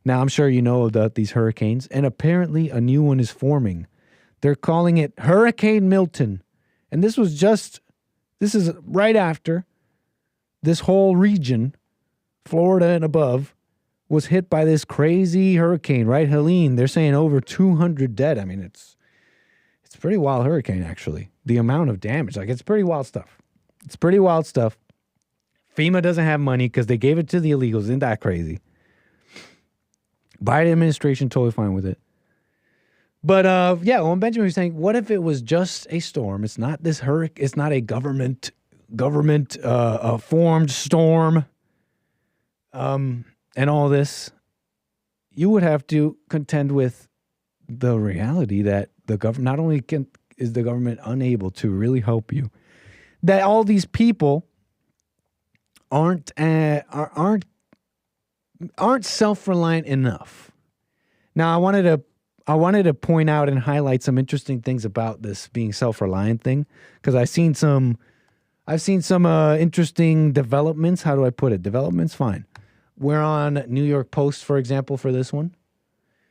Now, I'm sure you know about these hurricanes, and apparently a new one is forming. They're calling it Hurricane Milton. And this is right after this whole region, Florida and above, was hit by this crazy hurricane, right? Helene, they're saying over 200 dead. I mean, it's a pretty wild hurricane, actually. The amount of damage, like, it's pretty wild stuff. It's pretty wild stuff. FEMA doesn't have money because they gave it to the illegals. Isn't that crazy? Biden administration totally fine with it. But yeah, Owen Benjamin was saying, what if it was just a storm? It's not this hurricane. It's not a government formed storm. And all this. You would have to contend with the reality that the government, not only is the government unable to really help you, that all these people aren't self-reliant enough. Now, I wanted to point out and highlight some interesting things about this being self-reliant thing, because I've seen some interesting developments. How do I put it? Developments, fine. We're on New York Post, for example, for this one.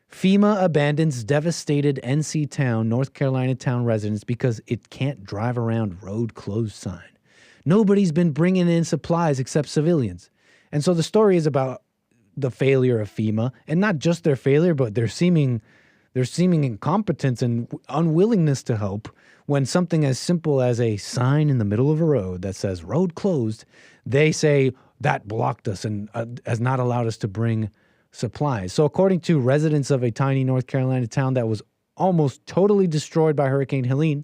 FEMA abandons devastated NC town, North Carolina town residents because it can't drive around road closed sign. Nobody's been bringing in supplies except civilians. And so the story is about the failure of FEMA, and not just their failure, but their seeming incompetence and unwillingness to help when something as simple as a sign in the middle of a road that says road closed, they say that blocked us and has not allowed us to bring supplies. So according to residents of a tiny North Carolina town that was almost totally destroyed by Hurricane Helene,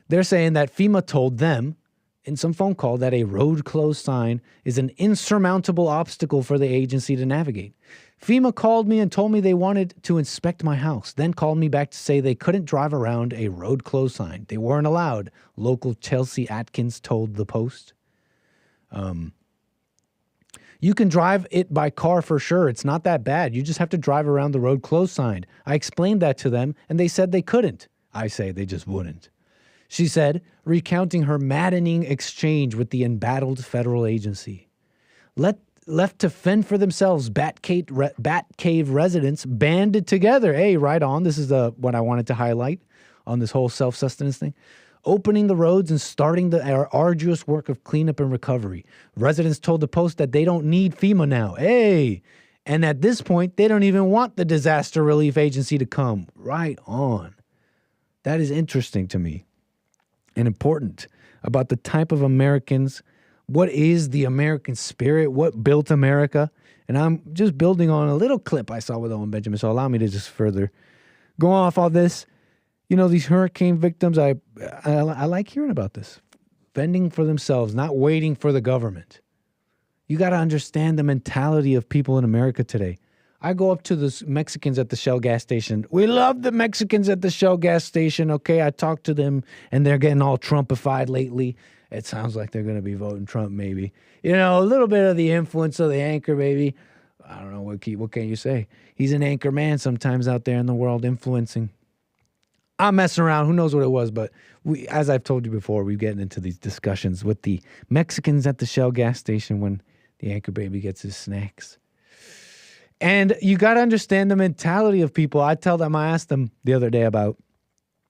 they're saying that FEMA told them in some phone call that a road closed sign is an insurmountable obstacle for the agency to navigate. FEMA called me and told me they wanted to inspect my house, then called me back to say they couldn't drive around a road closed sign. They weren't allowed, local Chelsea Atkins told the Post. You can drive it by car for sure. It's not that bad. You just have to drive around the road closed sign. I explained that to them, and they said they couldn't. I say they just wouldn't. She said, recounting her maddening exchange with the embattled federal agency. Left to fend for themselves, Bat Cave residents banded together. Hey, right on. This is what I wanted to highlight on this whole self-sustenance thing. Opening the roads and starting the arduous work of cleanup and recovery. Residents told the Post that they don't need FEMA now. Hey, and at this point, they don't even want the disaster relief agency to come. Right on. That is interesting to me and important about the type of Americans. What is the American spirit? What built America? And I'm just building on a little clip I saw with Owen Benjamin, so allow me to just further go off all this. You know, these hurricane victims, I like hearing about this. Fending for themselves, not waiting for the government. You got to understand the mentality of people in America today. I go up to the Mexicans at the Shell gas station. We love the Mexicans at the Shell gas station, okay? I talk to them, and they're getting all Trumpified lately. It sounds like they're going to be voting Trump, maybe. You know, a little bit of the influence of the anchor, baby. I don't know, what can you say? He's an anchor man sometimes out there in the world influencing. I'm messing around. Who knows what it was? But as I've told you before, we're getting into these discussions with the Mexicans at the Shell gas station when the anchor baby gets his snacks. And you got to understand the mentality of people. I asked them the other day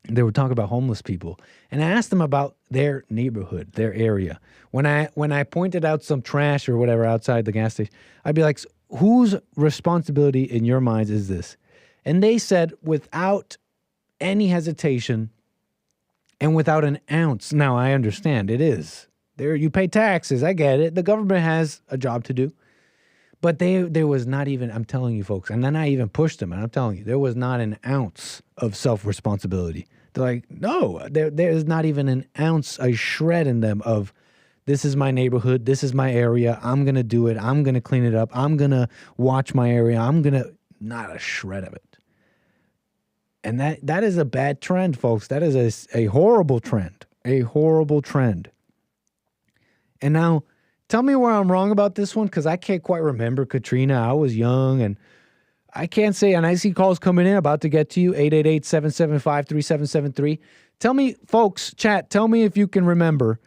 they were talking about homeless people. And I asked them about their neighborhood, their area. When I pointed out some trash or whatever outside the gas station, I'd be like, whose responsibility in your minds is this? And they said, without any hesitation and without an ounce. Now, I understand it is. You pay taxes. I get it. The government has a job to do. But there was not even, I'm telling you folks, and then I even pushed them, and I'm telling you, there was not an ounce of self-responsibility. They're like, no, there is not even an ounce, a shred in them of, this is my neighborhood, this is my area, I'm going to do it, I'm going to clean it up, I'm going to watch my area, not a shred of it. And that is a bad trend, folks. That is a horrible trend, And now, tell me where I'm wrong about this one, because I can't quite remember Katrina. I was young, and I can't say, and I see calls coming in, about to get to you, 888-775-3773. Tell me, folks, chat, tell me if you can remember,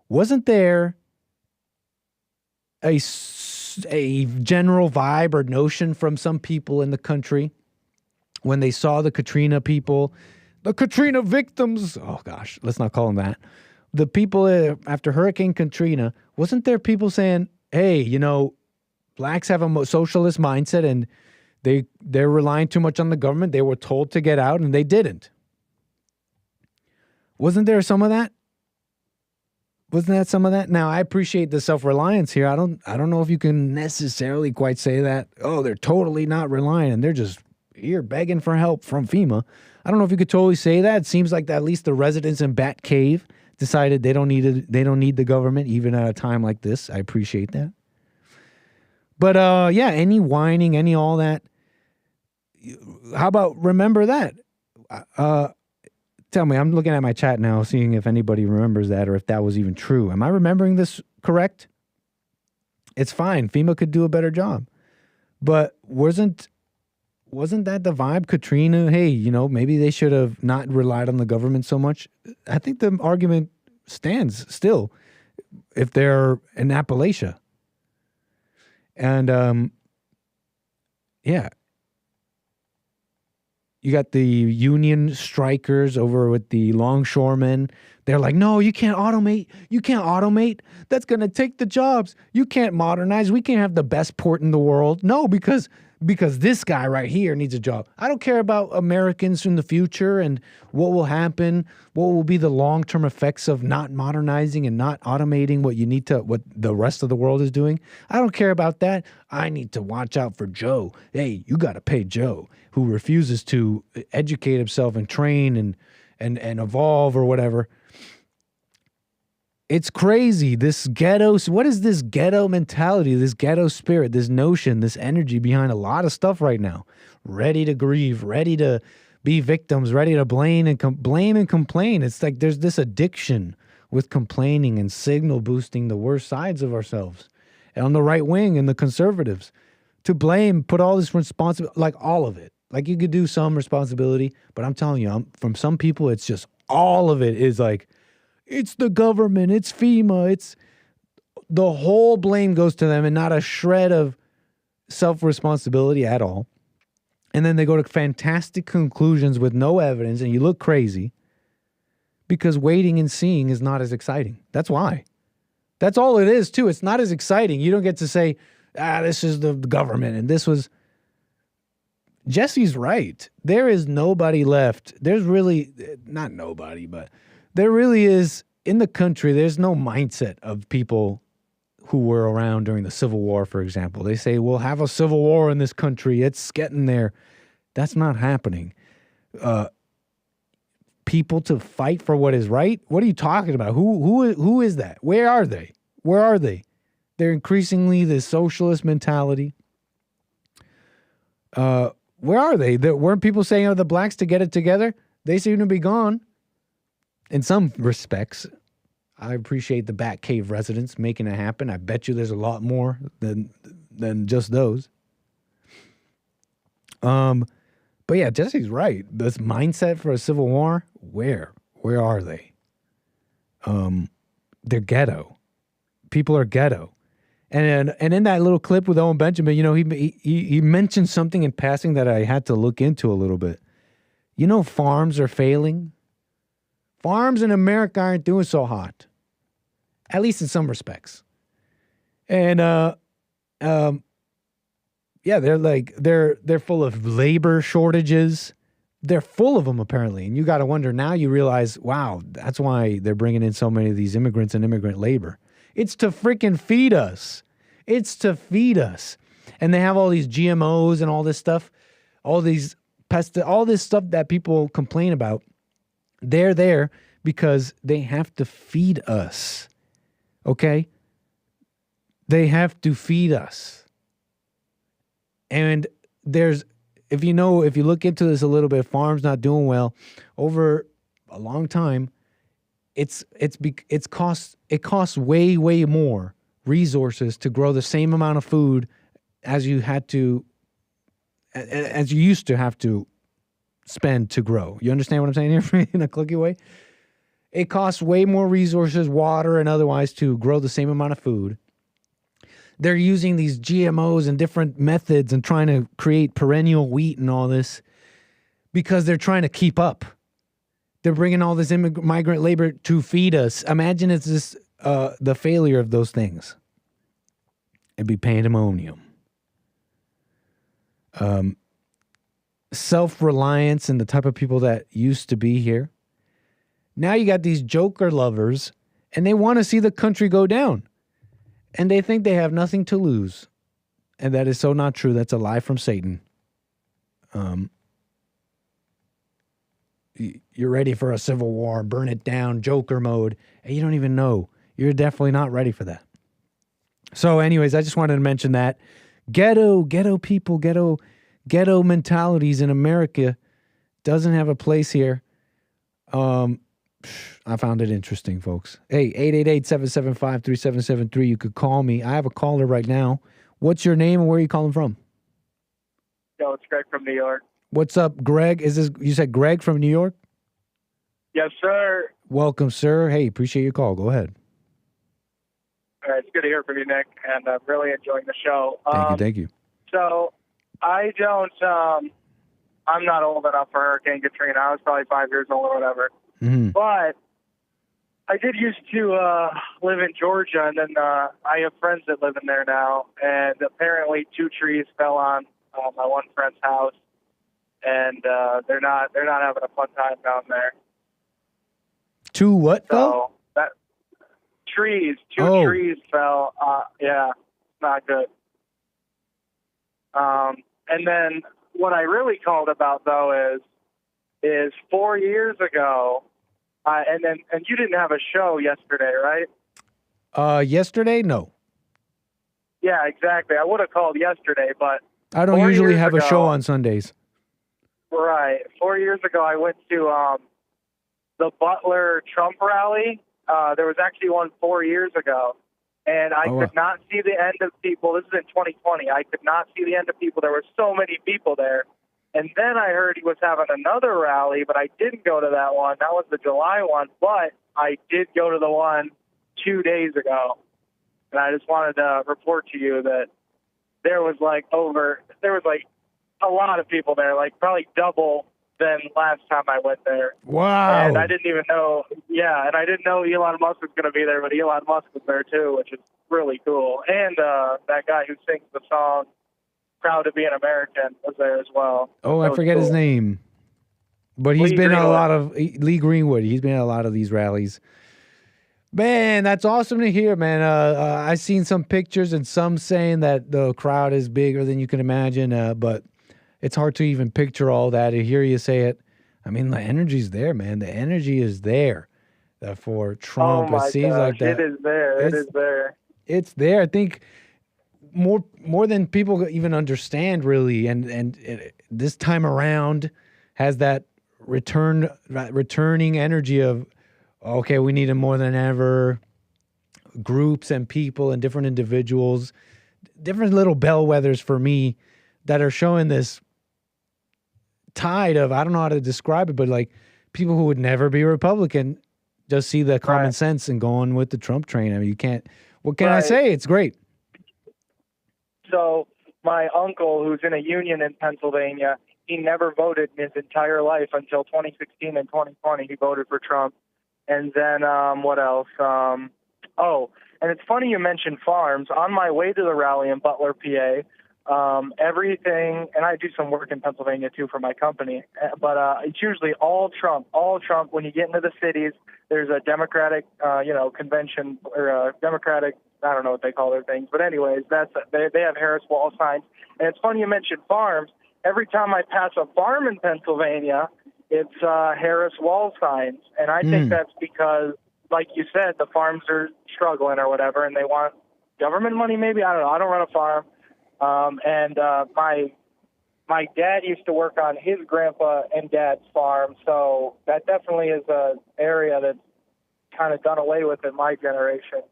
wasn't there a general vibe or notion from some people in the country when they saw the Katrina people, the Katrina victims, oh gosh, let's not call them that, the people after Hurricane Katrina, wasn't there people saying, hey, you know, blacks have a socialist mindset and they're relying too much on the government. They were told to get out and they didn't. Wasn't there some of that? Wasn't that some of that? Now, I appreciate the self-reliance here. I don't know if you can necessarily quite say that, oh, they're totally not relying and they're just here begging for help from FEMA. I don't know if you could totally say that. It seems like at least the residents in Bat Cave decided they don't need the government even at a time like this. I appreciate that. But yeah, any whining, any all that. How about remember that? Tell me, I'm looking at my chat now, seeing if anybody remembers that or if that was even true. Am I remembering this correct? It's fine. FEMA could do a better job. But wasn't that the vibe? Katrina, hey, you know, maybe they should have not relied on the government so much. I think the argument stands still if they're in Appalachia. And, yeah. you got the union strikers over with the longshoremen. They're like, no, you can't automate. You can't automate. That's going to take the jobs. You can't modernize. We can't have the best port in the world. No, because this guy right here needs a job. I don't care about Americans in the future and what will happen, what will be the long-term effects of not modernizing and not automating what the rest of the world is doing. I don't care about that. I need to watch out for Joe. Hey, you got to pay Joe, who refuses to educate himself and train and evolve or whatever. It's crazy. This ghetto, what is this ghetto mentality, this ghetto spirit, this notion, this energy behind a lot of stuff right now? Ready to grieve, ready to be victims, ready to blame and complain. It's like there's this addiction with complaining and signal boosting the worst sides of ourselves. And on the right wing and the conservatives, to blame, put all this responsibility, like all of it. Like you could do some responsibility, but I'm telling you, from some people, it's just all of it is like, it's the government, it's FEMA, it's the whole blame goes to them and not a shred of self-responsibility at all. And then they go to fantastic conclusions with no evidence and you look crazy because waiting and seeing is not as exciting. That's why. That's all it is too. It's not as exciting. You don't get to say, this is the government and this was... Jesse's right. There is nobody left. There's really, not nobody, but... There really is, in the country, there's no mindset of people who were around during the Civil War, for example. They say, we'll have a civil war in this country. It's getting there. That's not happening. People to fight for what is right? What are you talking about? Who is that? Where are they? Where are they? They're increasingly this socialist mentality. Where are they? Weren't people saying, the blacks to get it together? They seem to be gone. In some respects, I appreciate the Batcave residents making it happen. I bet you there's a lot more than just those. But yeah, Jesse's right. This mindset for a civil war, where are they? They're ghetto. People are ghetto. And in that little clip with Owen Benjamin, he mentioned something in passing that I had to look into a little bit. Farms are failing. Farms in America aren't doing so hot, at least in some respects. And they're full of labor shortages. They're full of them apparently, and you got to wonder. Now you realize, wow, that's why they're bringing in so many of these immigrants and immigrant labor. It's to freaking feed us. It's to feed us, and they have all these GMOs and all this stuff, all this stuff that people complain about. They're there because they have to feed us, okay? They have to feed us. And if you look into this a little bit, farms not doing well over a long time, it costs way more resources to grow the same amount of food as you used to have to spend to grow. You understand what I'm saying here in a clicky way? It costs way more resources, water and otherwise, to grow the same amount of food. They're using these GMOs and different methods and trying to create perennial wheat and all this because they're trying to keep up. They're bringing all this migrant labor to feed us. Imagine it's this the failure of those things. It'd be pandemonium. Self-reliance and the type of people that used to be here. Now you got these joker lovers, and they want to see the country go down. And they think they have nothing to lose. And that is so not true. That's a lie from Satan. You're ready for a civil war, burn it down, joker mode, and you don't even know. You're definitely not ready for that. So anyways, I just wanted to mention that. Ghetto people, ghetto mentalities in America doesn't have a place here. I found it interesting, folks. Hey, 888-775-3773. You could call me. I have a caller right now. What's your name and where are you calling from? Yo, it's Greg from New York. What's up, Greg? You said Greg from New York? Yes, sir. Welcome, sir. Hey, appreciate your call. Go ahead. All right, it's good to hear from you, Nick, and I'm really enjoying the show. Thank you. So I I'm not old enough for Hurricane Katrina. I was probably 5 years old or whatever. Mm-hmm. But I did used to live in Georgia, and then I have friends that live in there now. And apparently 2 trees fell on my one friend's house, and they're not having a fun time down there. 2 what So though? that trees, 2 trees fell. Yeah, not good. And then what I really called about though is 4 years ago, and you didn't have a show yesterday, right? Yesterday, no. Yeah, exactly. I would have called yesterday, but I don't usually have a show on Sundays. Right. 4 years ago, I went to the Butler-Trump rally. There was actually one 4 years ago. And I could not see the end of people. This is in 2020. I could not see the end of people. There were so many people there. And then I heard he was having another rally, but I didn't go to that one. That was the July one. But I did go to the one 2 days ago. And I just wanted to report to you that there was like a lot of people there, like probably double than last time I went there. Wow. And I didn't even know, and I didn't know Elon Musk was going to be there, but Elon Musk was there too, which is really cool. And that guy who sings the song Proud to Be an American was there as well. Oh, I forget his name. But he's been at a lot of, Lee Greenwood, he's been at a lot of these rallies. Man, that's awesome to hear, man. I've seen some pictures and some saying that the crowd is bigger than you can imagine, but it's hard to even picture all that. To hear you say it, I mean, the energy's there, man. The energy is there for Trump. Oh my it seems gosh, like that. It is there. It is there. It's there. I think more than people even understand, really. And this time around has that returning energy of, okay, we need it more than ever. Groups and people and different individuals, different little bellwethers for me that are showing this tide of, I don't know how to describe it, but like people who would never be Republican just see the common sense and going with the Trump train. I mean, you can't, what can I say? It's great. So my uncle, who's in a union in Pennsylvania, he never voted in his entire life until 2016 and 2020. He voted for Trump. And then what else? And it's funny you mentioned farms. On my way to the rally in Butler, PA, everything, and I do some work in Pennsylvania too for my company, but it's usually all Trump. When you get into the cities, there's a Democratic, convention or a Democratic, I don't know what they call their things, but anyways, they have Harris Wall signs. And it's funny you mentioned farms. Every time I pass a farm in Pennsylvania, it's Harris Wall signs, and I think that's because, like you said, the farms are struggling or whatever, and they want government money. Maybe, I don't know. I don't run a farm. My dad used to work on his grandpa and dad's farm, so that definitely is an area that's kind of done away with in my generation.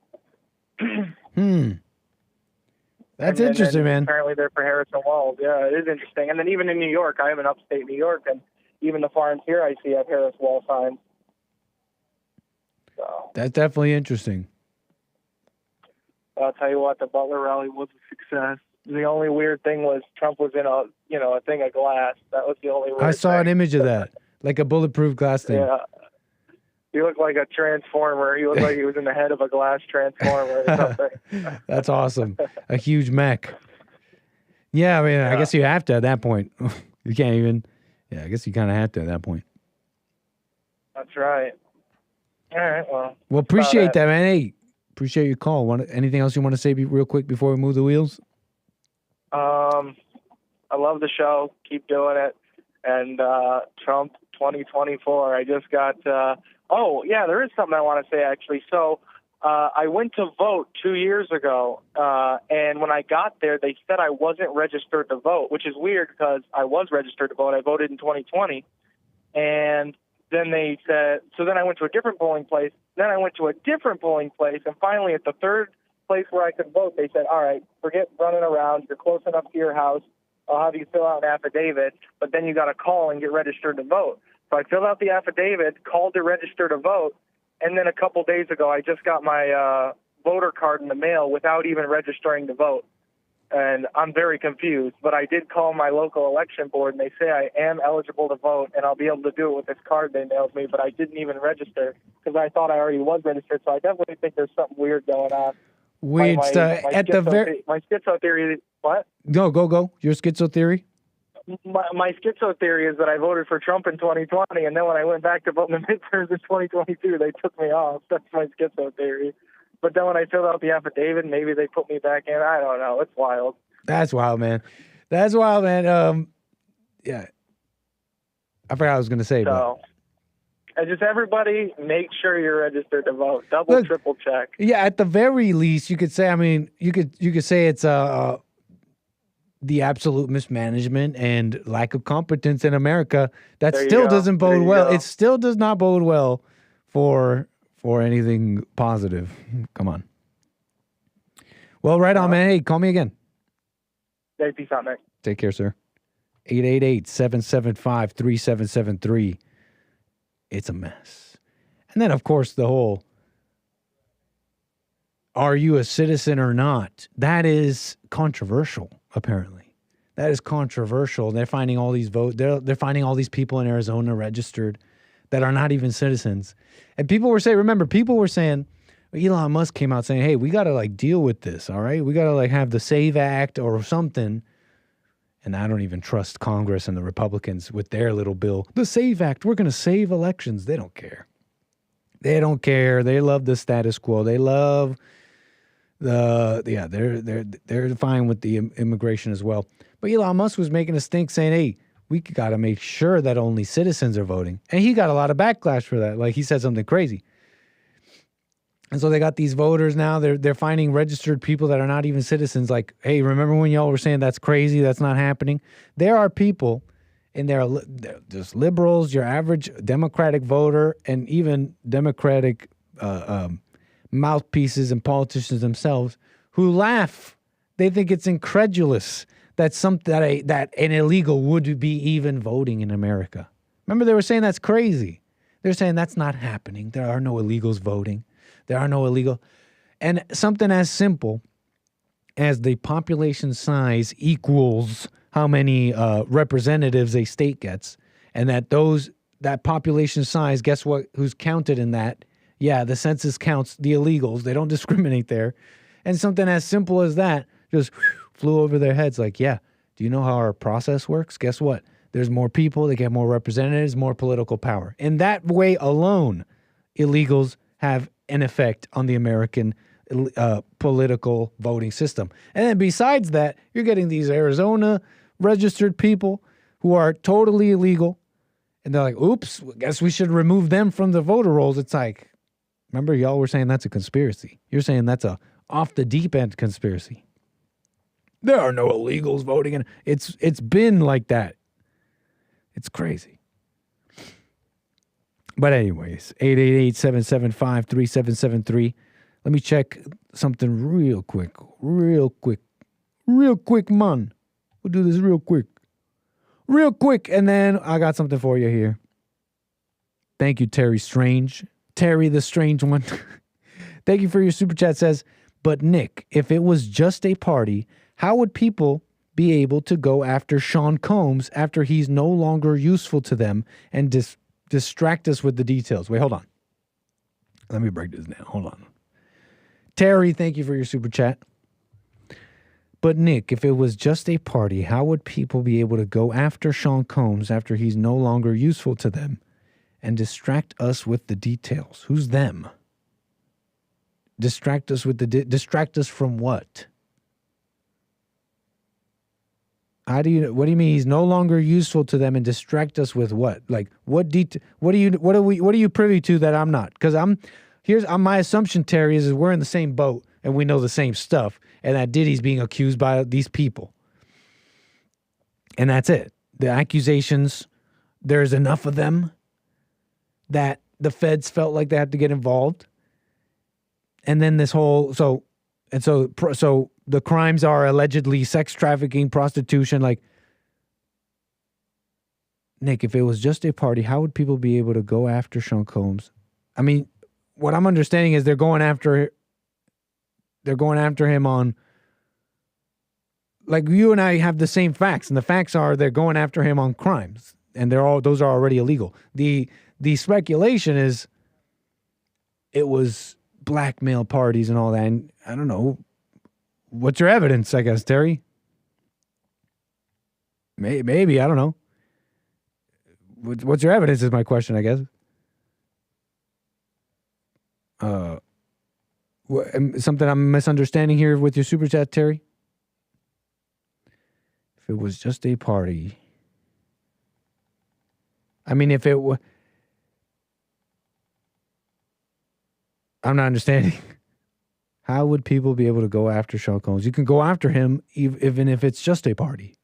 That's interesting, man. Apparently they're for Harrison Walls. Yeah, it is interesting. And then even in New York, I am in upstate New York, and even the farms here I see have Harris Wall signs. So that's definitely interesting. I'll tell you what, the Butler rally was a success. The only weird thing was Trump was in a thing of glass. That was the only weird I saw thing. an image of that, like a bulletproof glass thing. Yeah. He looked like a transformer. He looked like he was in the head of a glass transformer or something. That's awesome. A huge mech. Yeah, I mean, I guess you have to at that point. You can't even. Yeah, I guess you kind of have to at that point. That's right. All right, well, appreciate that, man. Hey, appreciate your call. Anything else you want to say real quick before we move the wheels? I love the show. Keep doing it. And Trump 2024. I just got. There is something I want to say actually. So I went to vote 2 years ago, and when I got there, they said I wasn't registered to vote, which is weird because I was registered to vote. I voted in 2020, and then they said. So then I went to a different polling place. Then I went to a different polling place, and finally at the third place where I could vote, they said, all right, forget running around. You're close enough to your house. I'll have you fill out an affidavit, but then you got to call and get registered to vote. So I filled out the affidavit, called to register to vote, and then a couple days ago I just got my voter card in the mail without even registering to vote. And I'm very confused, but I did call my local election board, and they say I am eligible to vote, and I'll be able to do it with this card they mailed me, but I didn't even register because I thought I already was registered, so I definitely think there's something weird going on. Weird stuff. At the very... My schizo theory... What? Go. Your schizo theory? My schizo theory is that I voted for Trump in 2020, and then when I went back to vote in the midterms in 2022, they took me off. That's my schizo theory. But then when I filled out the affidavit, maybe they put me back in. I don't know. It's wild. That's wild, man. Yeah. I forgot what I was going to say. So, and just everybody, make sure you're registered to vote. Triple check. Yeah, at the very least, you could say, you could say it's the absolute mismanagement and lack of competence in America. That still doesn't bode well. It still does not bode well for anything positive. Come on. Well, right on, man. Hey, call me again. Hey, peace out, Nick. Take care, sir. 888-775-3773. It's a mess. And then, of course, the whole, are you a citizen or not? That is controversial, apparently. That is controversial. They're finding all these they're finding all these people in Arizona registered that are not even citizens. And people were saying, Elon Musk came out saying, hey, we got to deal with this, all right? We got to have the SAVE Act or something. And I don't even trust Congress and the Republicans with their little bill. The SAVE Act, we're going to save elections. They don't care. They don't care. They love the status quo. They love they're fine with the immigration as well. But Elon Musk was making a stink saying, hey, we got to make sure that only citizens are voting. And he got a lot of backlash for that. He said something crazy. And so they got these voters now. They're finding registered people that are not even citizens. Hey, remember when y'all were saying that's crazy, that's not happening? There are people, and they're just liberals, your average Democratic voter, and even Democratic mouthpieces and politicians themselves who laugh. They think it's incredulous that an illegal would be even voting in America. Remember, they were saying that's crazy. They're saying that's not happening. There are no illegals voting. There are no illegal. And something as simple as the population size equals how many representatives a state gets, and that population size, guess what? Who's counted in that? Yeah, the census counts the illegals. They don't discriminate there. And something as simple as that just flew over their heads. Yeah, do you know how our process works? Guess what? There's more people, they get more representatives, more political power. In that way alone, illegals have an effect on the American political voting system. And then besides that, you're getting these Arizona registered people who are totally illegal. And they're like, oops, guess we should remove them from the voter rolls. It's remember y'all were saying that's a conspiracy. You're saying that's a off the deep end conspiracy. There are no illegals voting. And it's been like that. It's crazy. But anyways, 888-775-3773. Let me check something real quick, man. We'll do this real quick. And then I got something for you here. Thank you, Terry Strange. Terry the Strange One. Thank you for your super chat. Says, but Nick, if it was just a party, how would people be able to go after Sean Combs after he's no longer useful to them and distract us with the details? Wait, hold on. Let me break this down. Hold on. Terry, thank you for your super chat. But Nick, if it was just a party, how would people be able to go after Sean Combs after he's no longer useful to them and distract us with the details? Who's them? Distract us from what? What do you mean he's no longer useful to them and distract us with what? What are you privy to that I'm not? Because my assumption, Terry, is we're in the same boat and we know the same stuff, and that Diddy's being accused by these people. And that's it. The accusations, there's enough of them that the feds felt like they had to get involved. And then this whole so the crimes are allegedly sex trafficking, prostitution. Nick, if it was just a party, how would people be able to go after Sean Combs? I mean, what I'm understanding is they're going after him on like you and I have the same facts, and the facts are they're going after him on crimes, and those are already illegal. The speculation is it was blackmail parties and all that. And I don't know. What's your evidence, I guess, Terry? Maybe, I don't know. What's your evidence is my question, I guess. Something I'm misunderstanding here with your super chat, Terry? If it was just a party. I mean, if it was... I'm not understanding. How would people be able to go after Sean Combs? You can go after him even if it's just a party.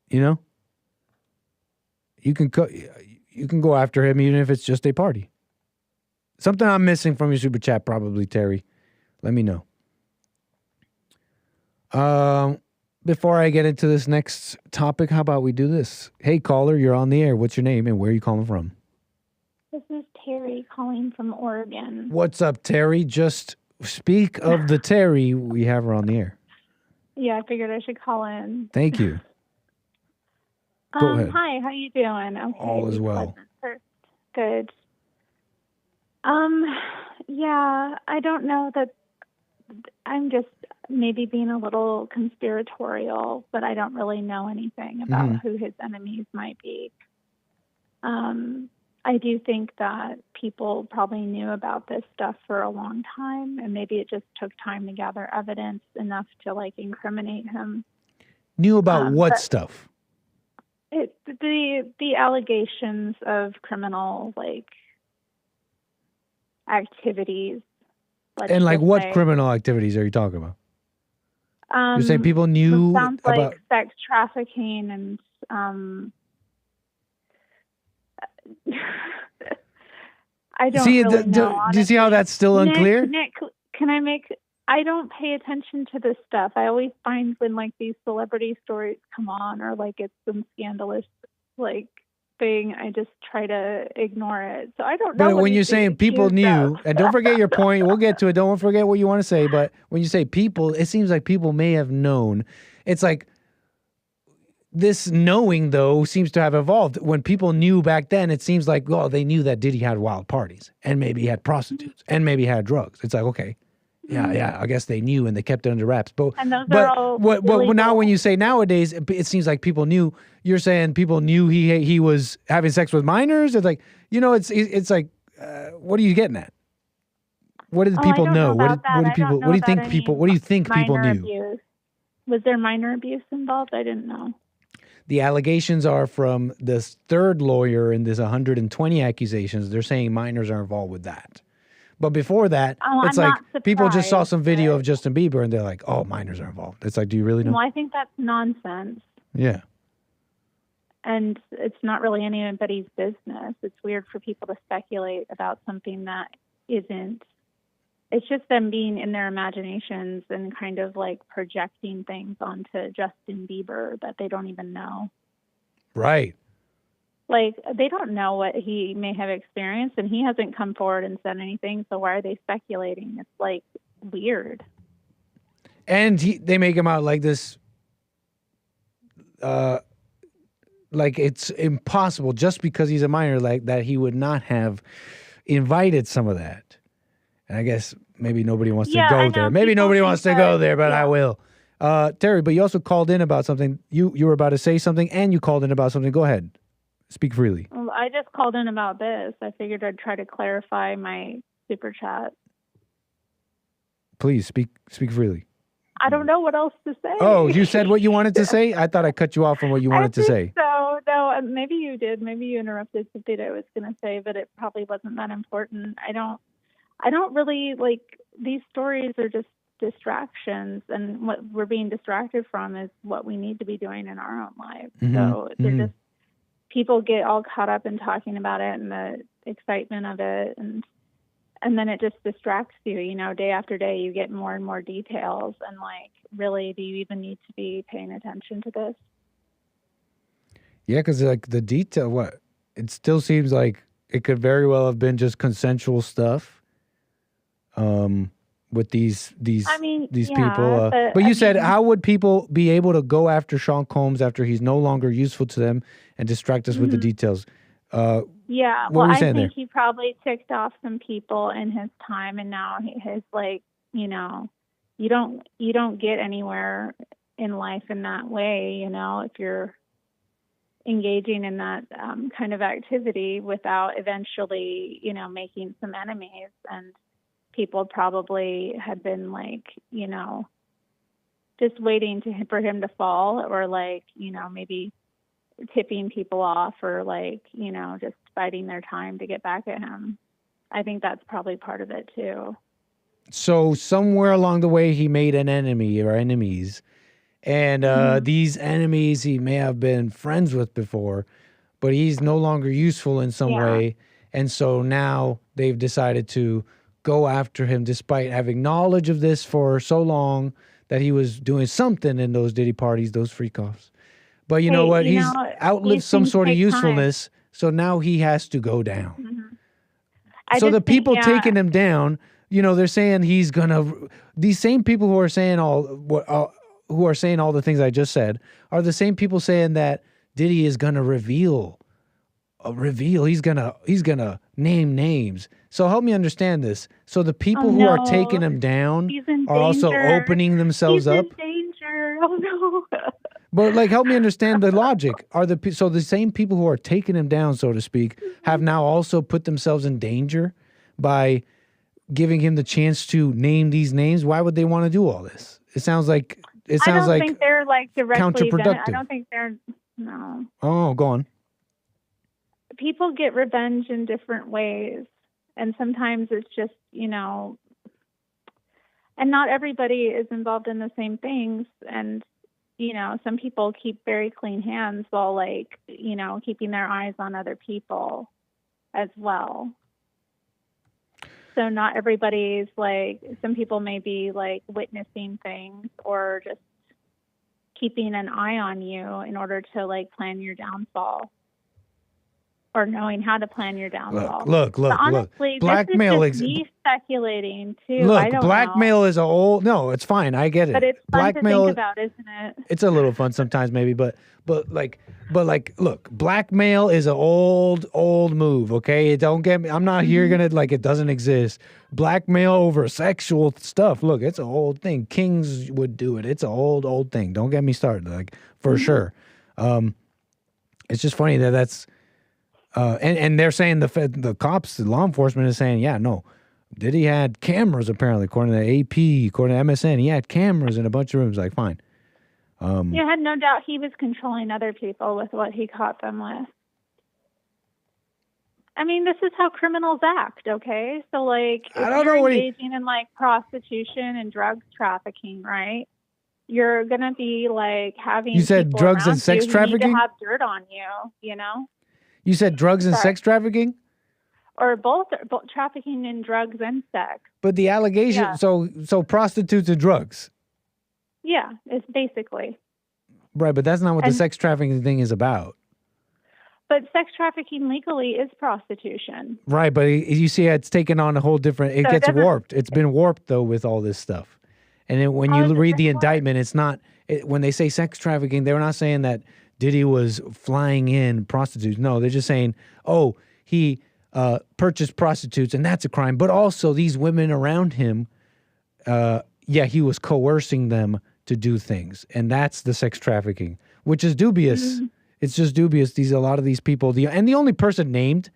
You know? You can go after him even if it's just a party. Something I'm missing from your super chat, probably, Terry. Let me know. Before I get into this next topic, how about we do this? Hey, caller, you're on the air. What's your name and where are you calling from? This is Terri calling from Oregon. What's up, Terry? Just speak of the Terry. We have her on the air. Yeah, I figured I should call in. Thank you. Go ahead. Hi, how you doing? Okay, all is well. Good. Yeah, I don't know that I'm just maybe being a little conspiratorial, but I don't really know anything about who his enemies might be. I do think that people probably knew about this stuff for a long time, and maybe it just took time to gather evidence enough to like incriminate him. Knew about what stuff? The allegations of criminal like activities. And like what criminal activities are you talking about? You're saying people knew sounds about like sex trafficking and I don't really know. Do you see how that's still unclear? Nick, I don't pay attention to this stuff. I always find when like these celebrity stories come on or like it's some scandalous like thing, I just try to ignore it. So I don't know. But when you're saying people knew, and don't forget your point, we'll get to it. Don't forget what you want to say. But when you say people, it seems like people may have known. It's like this knowing, though, seems to have evolved. When people knew back then, it seems like, well, they knew that Diddy had wild parties and maybe he had prostitutes and maybe he had drugs. It's like, okay, yeah, I guess they knew and they kept it under wraps. But now when you say nowadays, it seems like people knew. You're saying people knew he was having sex with minors. It's like, you know, it's like, what are you getting at? What did people know? What do you think people knew? Abuse. Was there minor abuse involved? I didn't know. The allegations are from this third lawyer in this 120 accusations. They're saying minors are involved with that. But before that, it's like people just saw some video of Justin Bieber and they're like, oh, minors are involved. It's like, do you really know? Well, I think that's nonsense. Yeah. And it's not really anybody's business. It's weird for people to speculate about something that isn't. It's just them being in their imaginations and kind of like projecting things onto Justin Bieber that they don't even know. Right. Like, they don't know what he may have experienced, and he hasn't come forward and said anything, so why are they speculating? It's, like, weird. And they make him out like this, like it's impossible just because he's a minor, like that he would not have invited some of that. And I guess maybe nobody wants to go there. Maybe nobody wants to go there, but I will. Terry, but you also called in about something. You were about to say something, and you called in about something. Go ahead. Speak freely. Well, I just called in about this. I figured I'd try to clarify my super chat. Please, speak freely. I don't know what else to say. Oh, you said what you wanted to say? I thought I cut you off from what you wanted to say. So, no, maybe you did. Maybe you interrupted something I was going to say, but it probably wasn't that important. I don't really, like, these stories are just distractions, and what we're being distracted from is what we need to be doing in our own lives. So they're just, people get all caught up in talking about it and the excitement of it, and then it just distracts you. You know, day after day, you get more and more details, and like, really, do you even need to be paying attention to this? Yeah, because like the detail, it still seems like it could very well have been just consensual stuff. with these yeah, people. But you said, how would people be able to go after Sean Combs after he's no longer useful to them and distract us with the details? Yeah, what were you I saying think there? he probably ticked off some people in his time, and now his like, you don't get anywhere in life in that way, if you're engaging in that kind of activity without eventually, making some enemies. And people probably had been like, just waiting for him to fall, or like, maybe tipping people off, or like, just biding their time to get back at him. I think that's probably part of it too. So somewhere along the way, he made an enemy or enemies. And these enemies he may have been friends with before, but he's no longer useful in some way. And so now they've decided to go after him despite having knowledge of this for so long, that he was doing something in those Diddy parties, those freak-offs. But you know what? He's outlived some sort of usefulness, so now he has to go down. Mm-hmm. So the people taking him down, they're saying he's gonna. These same people who are saying all the things I just said are the same people saying that Diddy is gonna reveal. He's gonna name names. So help me understand this. So the people who are taking him down are also opening themselves up. He's in danger. Oh no. But like, help me understand the logic. So the same people who are taking him down, so to speak, have now also put themselves in danger by giving him the chance to name these names? Why would they want to do all this? It sounds like I don't think they're like directly counterproductive. I don't think they're no. Oh, go on. People get revenge in different ways, and sometimes it's just, and not everybody is involved in the same things. And, some people keep very clean hands while like, keeping their eyes on other people as well. So not everybody's like, some people may be like witnessing things or just keeping an eye on you in order to like plan your downfall. Or knowing how to plan your downfall. Look. Honestly, blackmail this is just me speculating too. Look, I don't blackmail know. is no, it's fine. I get it. But it's fun blackmail, to think about, isn't it? It's a little fun sometimes, maybe, but look, blackmail is an old move. Okay, don't get me. I'm not here gonna like it doesn't exist. Blackmail over sexual stuff. Look, it's an old thing. Kings would do it. It's an old thing. Don't get me started. Like for sure. It's just funny that's. And they're saying the cops, the law enforcement is saying, Diddy had cameras apparently, according to the AP, according to MSN, he had cameras in a bunch of rooms. Like, fine. I had no doubt he was controlling other people with what he caught them with. I mean, this is how criminals act, okay? So, like, if you're engaging in, like, prostitution and drugs trafficking, right? You're going to be, like, having You said drugs and sex trafficking? Who need to have dirt on you, You said drugs and sex trafficking? Or both trafficking in drugs and sex. But the allegation, so prostitutes and drugs. Yeah, it's basically. Right, but that's not what the sex trafficking thing is about. But sex trafficking legally is prostitution. Right, but you see it's taken on a whole different, it gets warped. It's been warped, though, with all this stuff. And then when you read the indictment, it's not, when they say sex trafficking, they're not saying that Diddy was flying in prostitutes. No, they're just saying, he purchased prostitutes, and that's a crime. But also these women around him, he was coercing them to do things. And that's the sex trafficking, which is dubious. Mm-hmm. It's just dubious. A lot of these people, the only person named,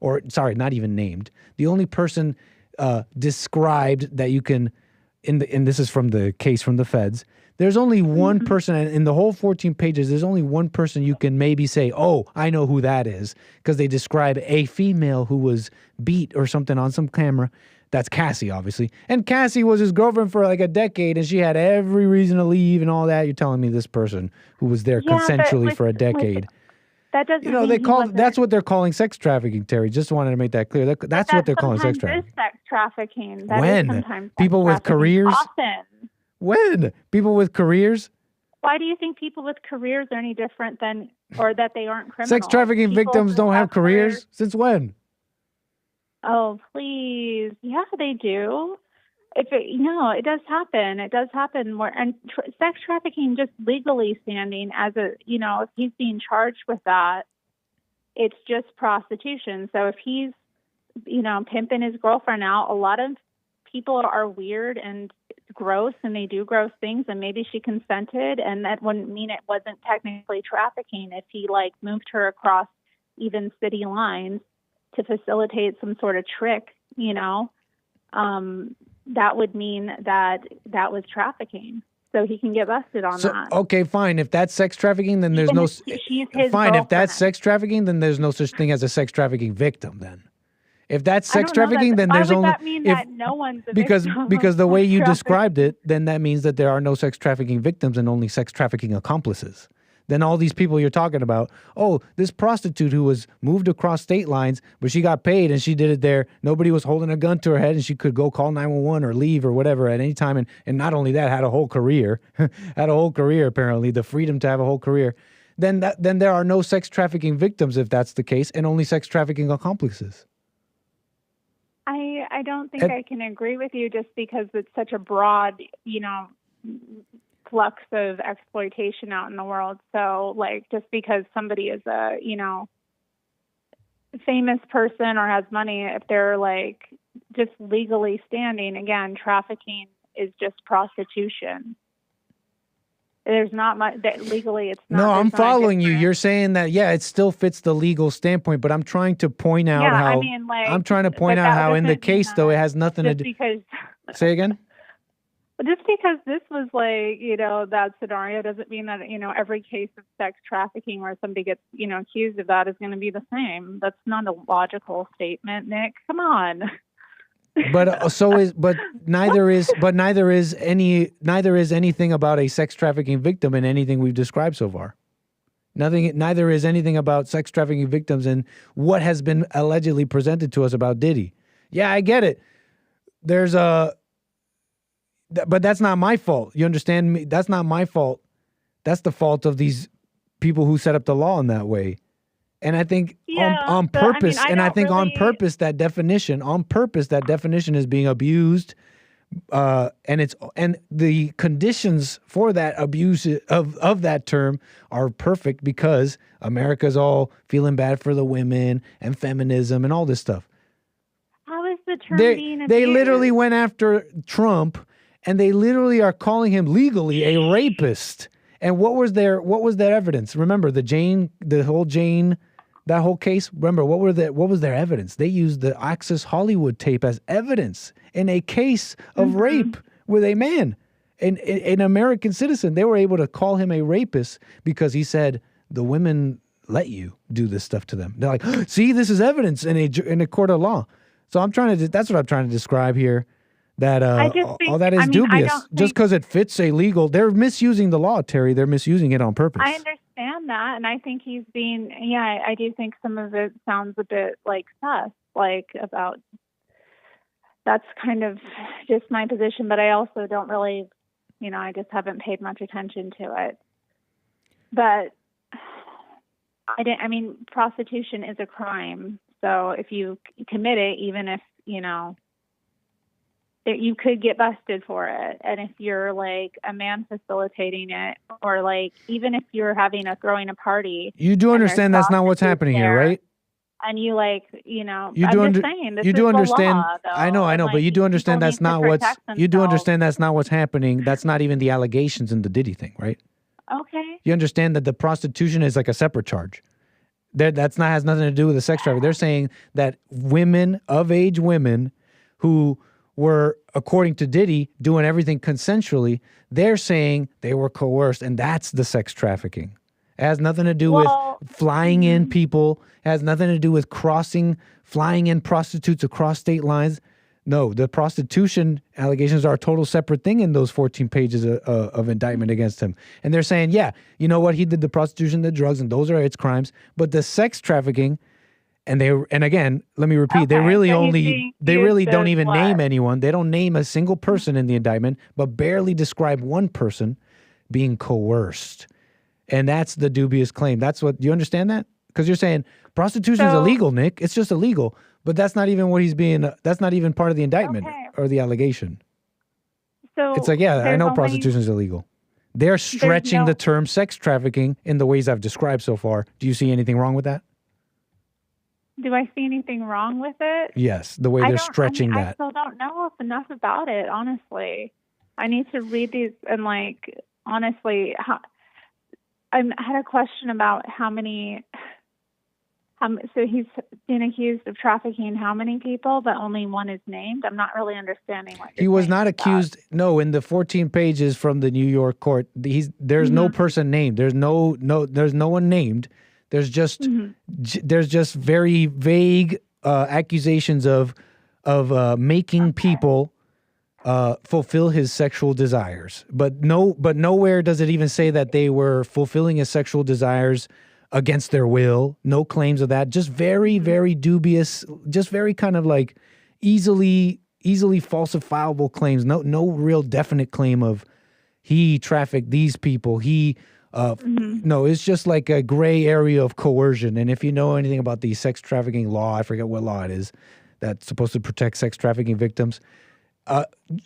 or sorry, not even named, the only person described that you can, and this is from the case from the feds, there's only one person in the whole 14 pages. There's only one person you can maybe say, I know who that is, because they describe a female who was beat or something on some camera. That's Cassie, obviously. And Cassie was his girlfriend for like a decade, and she had every reason to leave and all that. You're telling me this person who was there consensually for a decade. That doesn't mean that's what they're calling sex trafficking, Terry. Just wanted to make that clear. That's what they're calling sex trafficking. Sex trafficking. When? People with careers? Often. When? People with careers? Why do you think people with careers are any different than, or that they aren't criminals? Sex trafficking victims don't have careers? Since when? Oh, please. Yeah, they do. It does happen. It does happen more. And sex trafficking, just legally standing as if he's being charged with that, it's just prostitution. So if he's, pimping his girlfriend out, a lot of people are weird and gross and they do gross things, and maybe she consented, and that wouldn't mean it wasn't technically trafficking if he moved her across even city lines to facilitate some sort of trick, that would mean that was trafficking. So he can get busted on that. Okay, fine. If that's sex trafficking, then there's she's his fine. girlfriend. If that's sex trafficking, then there's no such thing as a sex trafficking victim. Then, if that's sex trafficking, then there's only. Why would that mean that no one's a victim? Because the way you described it, then that means that there are no sex trafficking victims and only sex trafficking accomplices. Then all these people you're talking about, this prostitute who was moved across state lines, but she got paid and she did it there. Nobody was holding a gun to her head and she could go call 911 or leave or whatever at any time. And not only that, had a whole career, apparently, the freedom to have a whole career. Then there are no sex trafficking victims if that's the case, and only sex trafficking accomplices. I don't think I can agree with you just because it's such a broad, flux of exploitation out in the world. So just because somebody is a, famous person or has money, if they're just legally standing, again, trafficking is just prostitution. There's not much that legally it's not. No, I'm following you. You're saying that, it still fits the legal standpoint, but I'm trying to point out how I'm trying to point out how in the case though, it has nothing to do. Say again? Just because this was that scenario doesn't mean that, every case of sex trafficking where somebody gets, accused of that is going to be the same. That's not a logical statement, Nick. Come on. Neither is anything about a sex trafficking victim in anything we've described so far. Neither is anything about sex trafficking victims in what has been allegedly presented to us about Diddy. Yeah, I get it. But that's not my fault. You understand me? That's not my fault. That's the fault of these people who set up the law in that way. And I think on purpose, on purpose that definition is being abused, and the conditions for that abuse of that term are perfect because America's all feeling bad for the women and feminism and all this stuff. How is the term being abused? They literally went after Trump. And they literally are calling him legally a rapist. And what was their evidence? Remember that whole case. Remember what was their evidence? They used the Access Hollywood tape as evidence in a case of rape with a man, an American citizen. They were able to call him a rapist because he said the women let you do this stuff to them. They're like, see, this is evidence in a court of law. So that's what I'm trying to describe here. That all that is dubious. Just because it fits a legal, they're misusing the law, Terry. They're misusing it on purpose. I understand that, and I think he's being. Yeah, I do think some of it sounds a bit sus, about. That's kind of just my position, but I also don't really, I just haven't paid much attention to it. But prostitution is a crime, so if you commit it, even if you could get busted for it. And if you're a man facilitating it, or even if you're throwing a party. You do understand that's not what's happening here, right? And you I'm just saying, this you do is understand. The law, though. I know, but you do understand that's not what's happening. That's not even the allegations in the Diddy thing, right? Okay. You understand that the prostitution is a separate charge. Has nothing to do with the sex trafficking. They're saying that of age women who were, according to Diddy, doing everything consensually, they're saying they were coerced, and that's the sex trafficking. It has nothing to do with flying in people. It has nothing to do with flying in prostitutes across state lines. No, the prostitution allegations are a total separate thing in those 14 pages of indictment against him. And they're saying, you know what, he did the prostitution, the drugs, and those are its crimes. But the sex trafficking, and again, let me repeat, they really don't even name anyone. They don't name a single person in the indictment, but barely describe one person being coerced. And that's the dubious claim. Do you understand that? Because you're saying prostitution is illegal, Nick. It's just illegal. But that's not even what he's being. That's not even part of the indictment or the allegation. So it's like, I know prostitution is illegal. They're stretching the term sex trafficking in the ways I've described so far. Do you see anything wrong with that? Do I see anything wrong with it? Yes, the way they're stretching that. I still don't know enough about it, honestly. I need to read these and, honestly, I had a question about how many. So he's been accused of trafficking how many people, but only one is named? I'm not really understanding what he was not accused. No, in the 14 pages from the New York court, there's no person named. There's no one named. There's just very vague accusations of making people fulfill his sexual desires. But nowhere does it even say that they were fulfilling his sexual desires against their will. No claims of that. Just very, very dubious, just very kind of like easily falsifiable claims. No real definite claim of he trafficked these people. No, it's just like a gray area of coercion. And if you know anything about the sex trafficking law, I forget what law it is that's supposed to protect sex trafficking victims.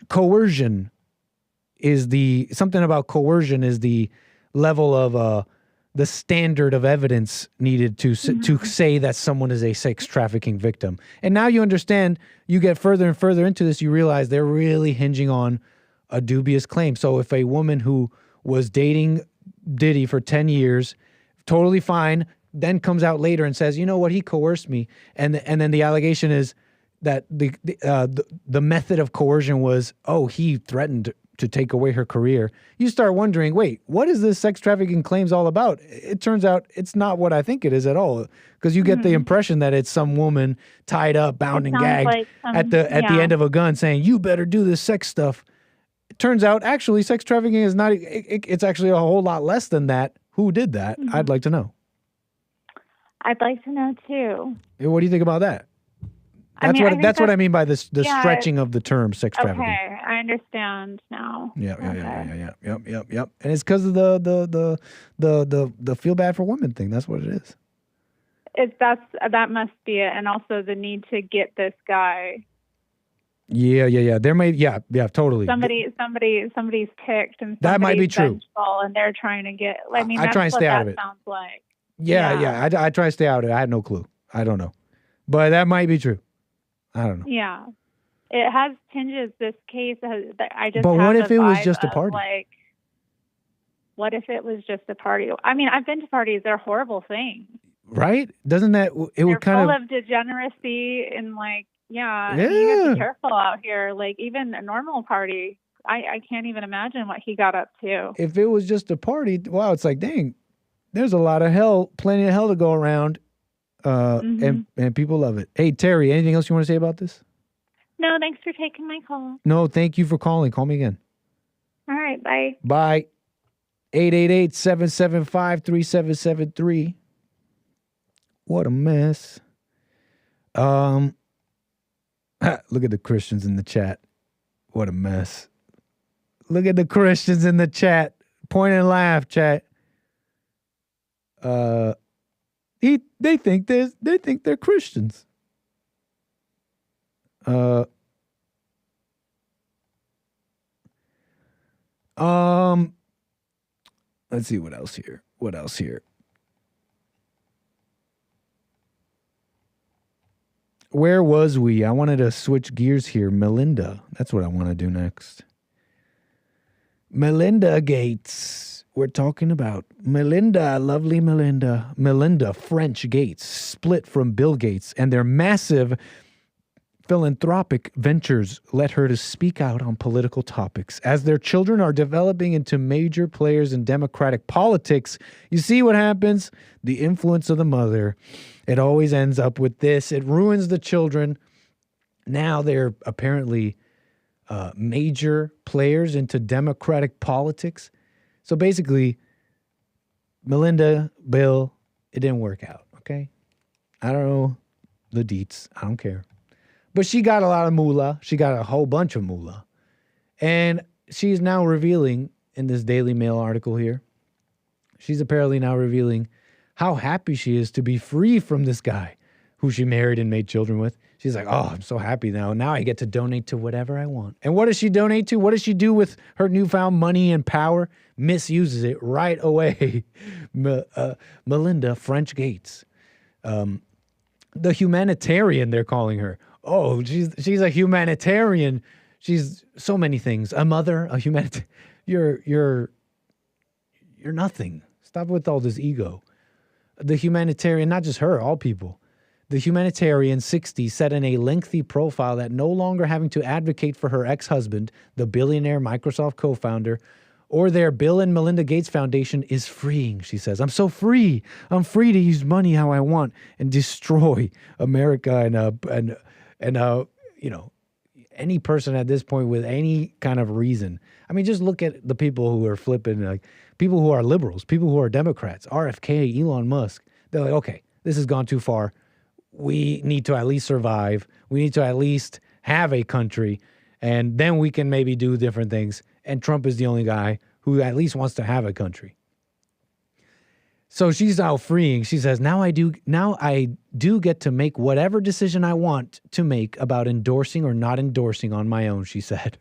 Coercion is something about coercion is the level of the standard of evidence needed to say that someone is a sex trafficking victim. And now you understand, you get further and further into this, you realize they're really hinging on a dubious claim. So if a woman who was dating Diddy for 10 years, totally fine, then comes out later and says, you know what, he coerced me. And then the allegation is that the method of coercion was, he threatened to take away her career. You start wondering, wait, what is this sex trafficking claims all about? It turns out it's not what I think it is at all, because you get the impression that it's some woman tied up, bound and gagged at the end of a gun saying, you better do this sex stuff. It turns out actually sex trafficking is not, it's actually a whole lot less than that. Who did that? I'd like to know. I'd like to know too. What do you think about that? That's what I mean by the stretching of the term sex trafficking. Okay, I understand now. Yep. And it's because of the feel bad for women thing. That's what it is. That must be it, and also the need to get this guy. Yeah. There may, totally. Somebody's ticked, and that might be true. And they're trying to get. I mean, I try and stay out of it. Sounds like. Yeah. I try to stay out of it. I had no clue. I don't know, but that might be true. I don't know. Yeah, it has tinges. This case, But what if it was just a party? What if it was just a party? I mean, I've been to parties. They're horrible things. Right? Doesn't that They're full of degeneracy and you got to be careful out here. Like even a normal party, I can't even imagine what he got up to. If it was just a party, wow, it's like, dang, there's a lot of hell, plenty of hell to go around. And people love it. Hey, Terry, anything else you want to say about this? No, thanks for taking my call. No, thank you for calling. Call me again. All right, bye. Bye. 888-775-3773. What a mess. Look at the Christians in the chat. What a mess. Look at the Christians in the chat. Point and laugh, chat. They think they're Christians. Let's see what else here. Where was we? I wanted to switch gears here. Melinda. That's what I want to do next. Melinda Gates. We're talking about Melinda, lovely Melinda. Melinda French Gates, split from Bill Gates, and their massive philanthropic ventures led her to speak out on political topics. As their children are developing into major players in democratic politics, you see what happens? The influence of the mother. It always ends up with this. It ruins the children. Now they're apparently major players into democratic politics. So basically, Melinda, Bill, it didn't work out, okay? I don't know the deets. I don't care. But she got a lot of moolah. She got a whole bunch of moolah. And she's now revealing, in this Daily Mail article here, she's apparently now revealing how happy she is to be free from this guy who she married and made children with. She's like, oh, I'm so happy now. Now I get to donate to whatever I want. And what does she donate to? What does she do with her newfound money and power? Misuses it right away. Melinda French Gates. The humanitarian, they're calling her. Oh, she's a humanitarian. She's so many things. A mother, a humanitarian. You're nothing. Stop with all this ego. The humanitarian, not just her, all people. The humanitarian 60 said in a lengthy profile that no longer having to advocate for her ex-husband, the billionaire Microsoft co-founder, or their Bill and Melinda Gates Foundation is freeing, she says. I'm so free. I'm free to use money how I want and destroy America and you know, any person at this point with any kind of reason. I mean, just look at the people who are flipping, like people who are liberals, people who are Democrats, RFK, Elon Musk. They're like, okay, this has gone too far. We need to at least survive. We need to at least have a country, and then we can maybe do different things. And Trump is the only guy who at least wants to have a country. So she's now freeing. She says, now I do get to make whatever decision I want to make about endorsing or not endorsing on my own, she said.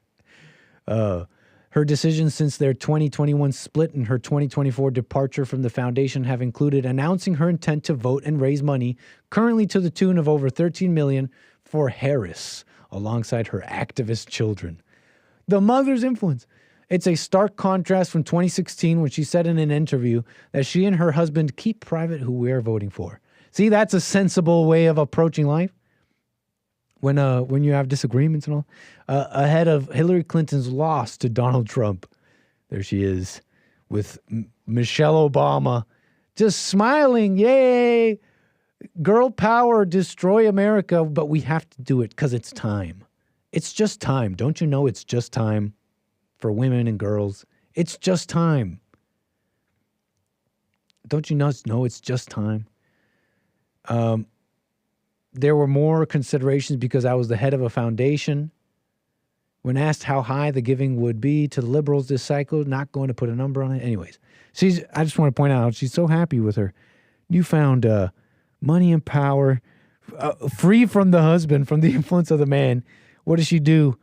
Her decisions since their 2021 split and her 2024 departure from the foundation have included announcing her intent to vote and raise money, currently to the tune of over $13 million, for Harris, alongside her activist children. The mother's influence. It's a stark contrast from 2016 when she said in an interview that she and her husband keep private who we're voting for. See, that's a sensible way of approaching life. When you have disagreements and all. Ahead of Hillary Clinton's loss to Donald Trump. There she is with Michelle Obama just smiling. Yay! Girl power, destroy America, but we have to do it because it's time. It's just time. Don't you know it's just time for women and girls? It's just time. Don't you know it's just time? There were more considerations because I was the head of a foundation. When asked how high the giving would be to the liberals this cycle, not going to put a number on it. Anyways, I just want to point out, she's so happy with her newfound money and power, free from the husband, from the influence of the man. What does she do?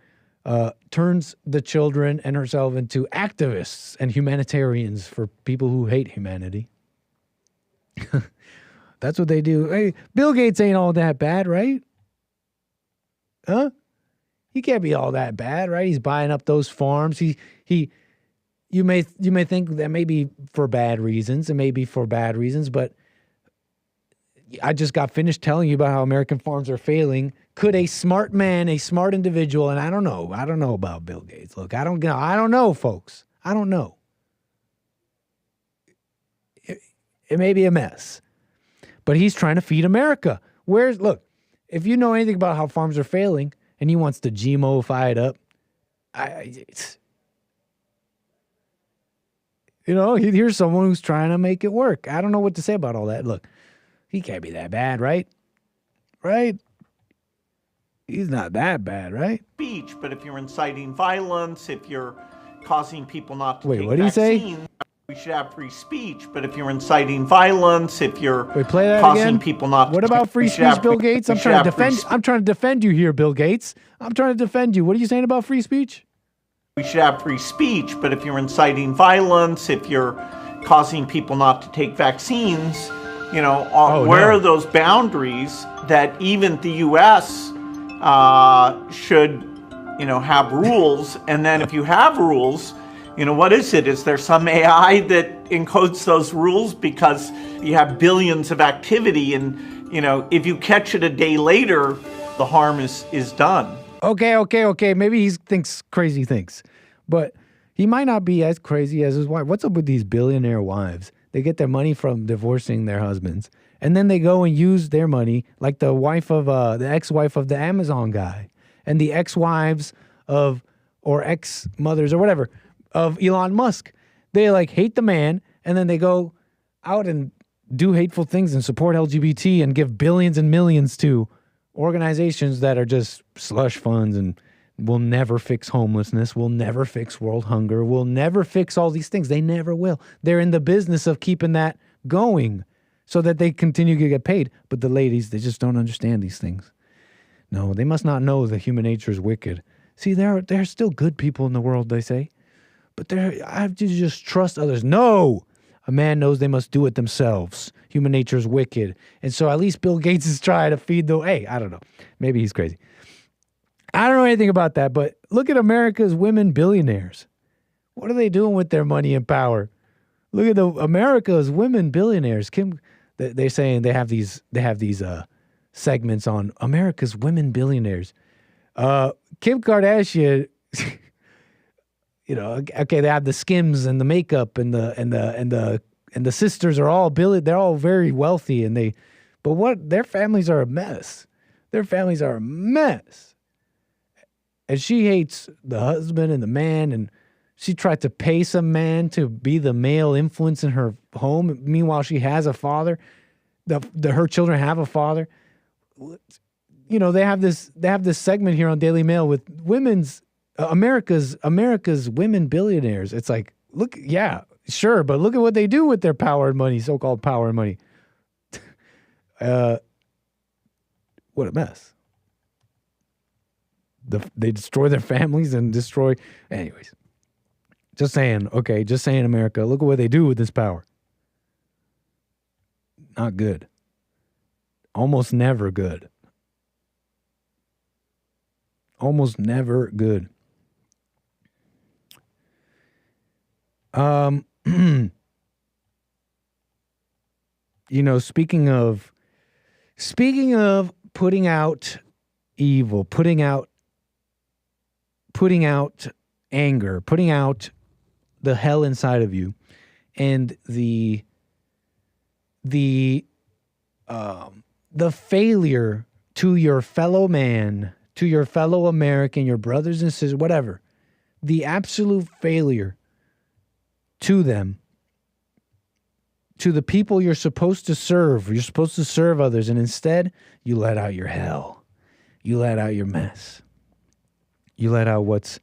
Turns the children and herself into activists and humanitarians for people who hate humanity. That's what they do. Hey, Bill Gates ain't all that bad, right? Huh? He can't be all that bad, right? He's buying up those farms. You may think that maybe for bad reasons, but I just got finished telling you about how American farms are failing. Could a smart man, a smart individual, and I don't know about Bill Gates. Look, I don't know, folks. I don't know. It may be a mess. But he's trying to feed America. Look, if you know anything about how farms are failing and he wants to GMO-ify it up, here's someone who's trying to make it work. I don't know what to say about all that. Look, he can't be that bad, right? Right? He's not that bad, right? Speech, but if you're inciting violence, if you're causing people not to take vaccines... Wait, what did he say? We should have free speech, but if you're inciting violence, if you're causing again? People not... What about free speech, Bill Gates? I'm trying to defend you here, Bill Gates. I'm trying to defend you. What are you saying about free speech? We should have free speech, but if you're inciting violence, if you're causing people not to take vaccines, where are those boundaries that even the U.S. Should, have rules? And then if you have rules... what is it? Is there some AI that encodes those rules because you have billions of activity and, if you catch it a day later, the harm is done. Okay. Maybe he thinks crazy things, but he might not be as crazy as his wife. What's up with these billionaire wives? They get their money from divorcing their husbands, and then they go and use their money like the ex-wife of the Amazon guy and the ex-wives or ex-mothers or whatever of Elon Musk. They hate the man, and then they go out and do hateful things and support LGBT and give billions and millions to organizations that are just slush funds and will never fix homelessness, will never fix world hunger, will never fix all these things. They never will. They're in the business of keeping that going. so that they continue to get paid. But the ladies, they just don't understand these things. No, they must not know that human nature is wicked. See, there are still good people in the world, they say. But I have to just trust others. No! A man knows they must do it themselves. Human nature is wicked. And so at least Bill Gates is trying to feed the... Hey, I don't know. Maybe he's crazy. I don't know anything about that, but look at America's women billionaires. What are they doing with their money and power? Look at America's women billionaires. They're saying they have these segments on America's women billionaires. Kim Kardashian, okay, they have the Skims and the makeup and the sisters are all they're all very wealthy but their families are a mess. Their families are a mess. And she hates the husband and the man, and she tried to pay some man to be the male influence in her home. Meanwhile, she has a father. Her children have a father. They have this segment here on Daily Mail with America's women billionaires. It's like, look, yeah, sure, but look at what they do with their power and money, so-called power and money. What a mess. They destroy their families and destroy... Anyways. Just saying, America, look at what they do with this power. Not good. Almost never good. Almost never good. Speaking of putting out evil, putting out anger, putting out the hell inside of you, and the failure to your fellow man, to your fellow American, your brothers and sisters, whatever, the absolute failure to them, to the people you're supposed to serve. You're supposed to serve others, and instead you let out your hell. You let out your mess. You let out what's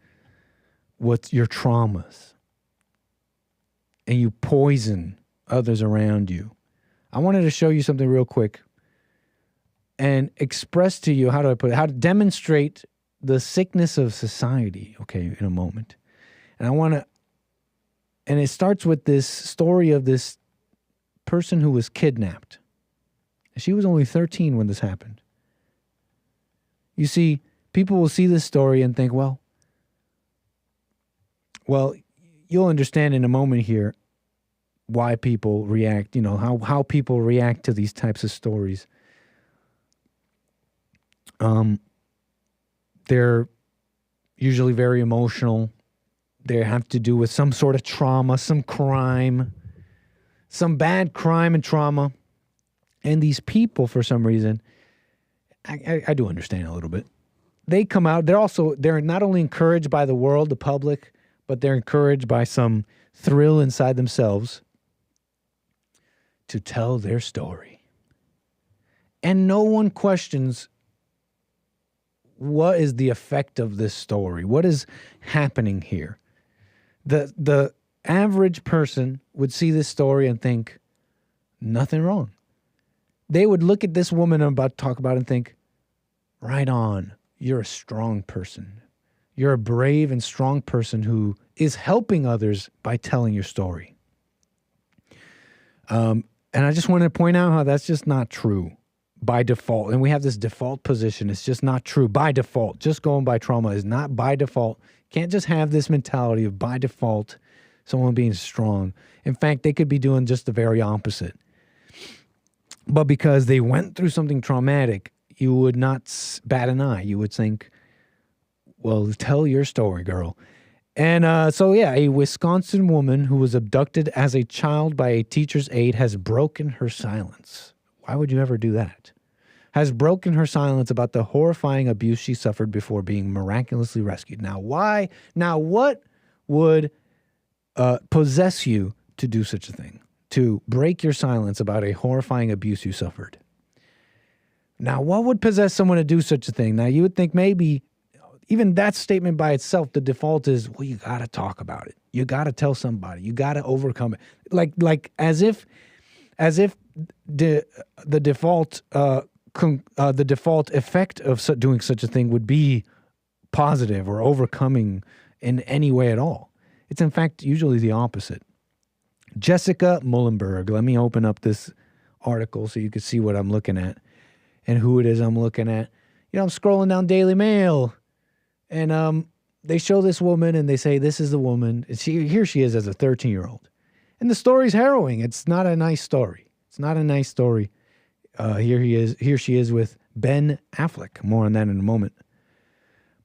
your traumas. And you poison others around you. I wanted to show you something real quick and express to you, how to demonstrate the sickness of society, okay, in a moment. And it starts with this story of this person who was kidnapped. She was only 13 when this happened. You see, people will see this story and think, well, you'll understand in a moment here why people react, how people react to these types of stories. They're usually very emotional. They have to do with some sort of trauma, some crime, some bad crime and trauma. And these people, for some reason, I do understand a little bit. They come out, they're not only encouraged by the world, the public, but they're encouraged by some thrill inside themselves to tell their story. And no one questions what is the effect of this story? What is happening here? The average person would see this story and think, nothing wrong. They would look at this woman I'm about to talk about and think, right on, you're a strong person. You're a brave and strong person who is helping others by telling your story. And I just wanted to point out how that's just not true by default. And we have this default position. It's just not true by default. Just going by trauma is not by default. Can't just have this mentality of by default someone being strong. In fact, they could be doing just the very opposite. But because they went through something traumatic, you would not bat an eye. You would think, well, tell your story, girl. And a Wisconsin woman who was abducted as a child by a teacher's aide has broken her silence. Why would you ever do that? Has broken her silence about the horrifying abuse she suffered before being miraculously rescued. Now, why? Now, what would possess you to do such a thing? To break your silence about a horrifying abuse you suffered? Now, what would possess someone to do such a thing? Now, you would think maybe even that statement by itself, the default is, well, you got to talk about it. You got to tell somebody. You got to overcome it. Like as if as if the default effect of doing such a thing would be positive or overcoming in any way at all. It's in fact usually the opposite. Jessica Mullenberg. Let me open up this article so you can see what I'm looking at and who it is I'm looking at. You know, I'm scrolling down Daily Mail, and they show this woman and they say this is the woman. And here she is as a 13-year-old. And the story's harrowing. It's not a nice story. It's not a nice story. Here she is with Ben Affleck. More on that in a moment.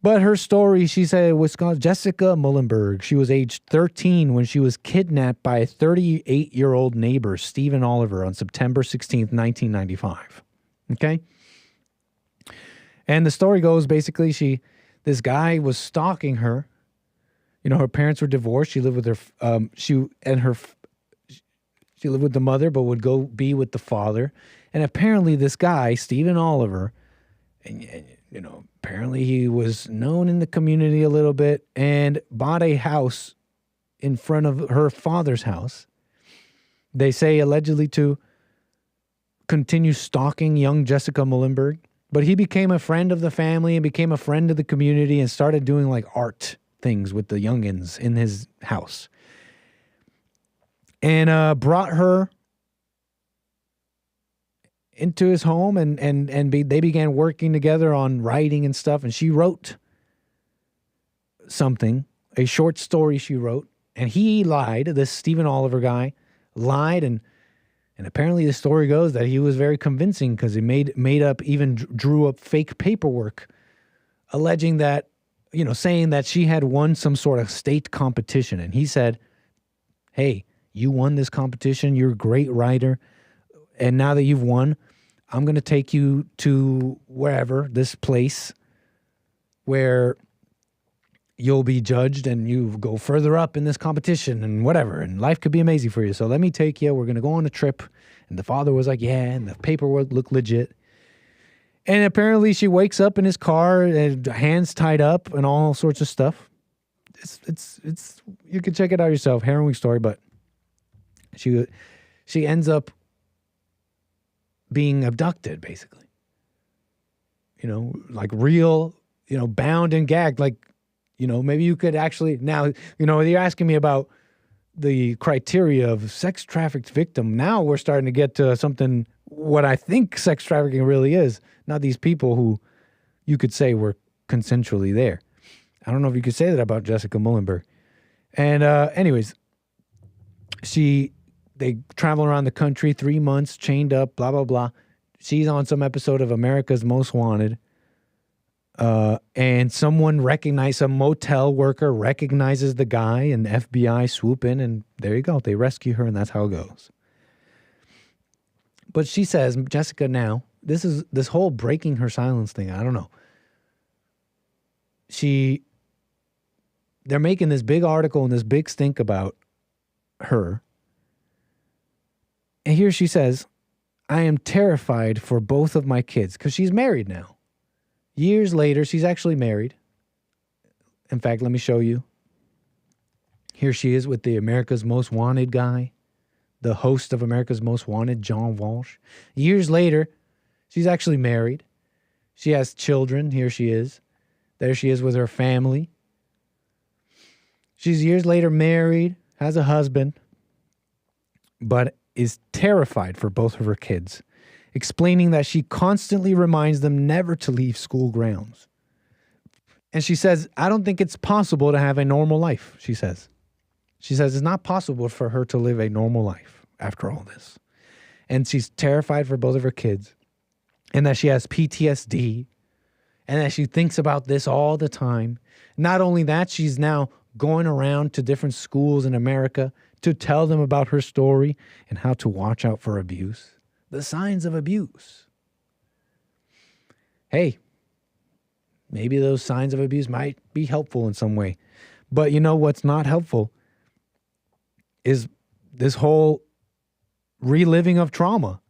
But her story, she said, was called Jessica Mullenberg. She was age 13 when she was kidnapped by a 38-year-old neighbor, Stephen Oliver, on September 16th, 1995. Okay? And the story goes, basically, this guy was stalking her. You know, her parents were divorced. She lived with she lived with the mother, but would go be with the father. And apparently this guy, Stephen Oliver, and you know, apparently he was known in the community a little bit and bought a house in front of her father's house. They say allegedly to continue stalking young Jessica Mullenberg. But he became a friend of the family and became a friend of the community and started doing like art things with the youngins in his house. And brought her into his home and they began working together on writing and stuff. And she wrote something, a short story she wrote. And he lied. This Stephen Oliver guy lied. And apparently the story goes that he was very convincing because he made up, even drew up fake paperwork alleging that, you know, saying that she had won some sort of state competition. And he said, hey, you won this competition. You're a great writer. And now that you've won, I'm going to take you to wherever, this place where you'll be judged and you go further up in this competition and whatever. And life could be amazing for you. So let me take you. We're going to go on a trip. And the father was like, yeah. And the paperwork looked legit. And apparently she wakes up in his car and hands tied up and all sorts of stuff. It's you can check it out yourself. Harrowing story, but she ends up being abducted, basically. You know, like real, you know, bound and gagged. Like, you know, maybe you could actually, now, you know, you're asking me about the criteria of sex trafficked victim. Now we're starting to get to something, what I think sex trafficking really is. Not these people who you could say were consensually there. I don't know if you could say that about Jessica Mullenberg. And anyways, they travel around the country 3 months, chained up, blah, blah, blah. She's on some episode of America's Most Wanted. And some motel worker recognizes the guy and the FBI swoop in and there you go. They rescue her and that's how it goes. But she says, Jessica now, this whole breaking her silence thing, I don't know. They're making this big article and this big stink about her. And here she says, I am terrified for both of my kids because she's married now. Years later, she's actually married. In fact, let me show you. Here she is with the America's Most Wanted guy, the host of America's Most Wanted, John Walsh. Years later, she's actually married. She has children. Here she is. There she is with her family. She's years later married, has a husband, but is terrified for both of her kids, explaining that she constantly reminds them never to leave school grounds. And she says, I don't think it's possible to have a normal life, she says. She says it's not possible for her to live a normal life after all this. And she's terrified for both of her kids, and that she has PTSD, and that she thinks about this all the time. Not only that, she's now going around to different schools in America to tell them about her story and how to watch out for abuse. The signs of abuse. Hey, maybe those signs of abuse might be helpful in some way. But you know what's not helpful is this whole reliving of trauma.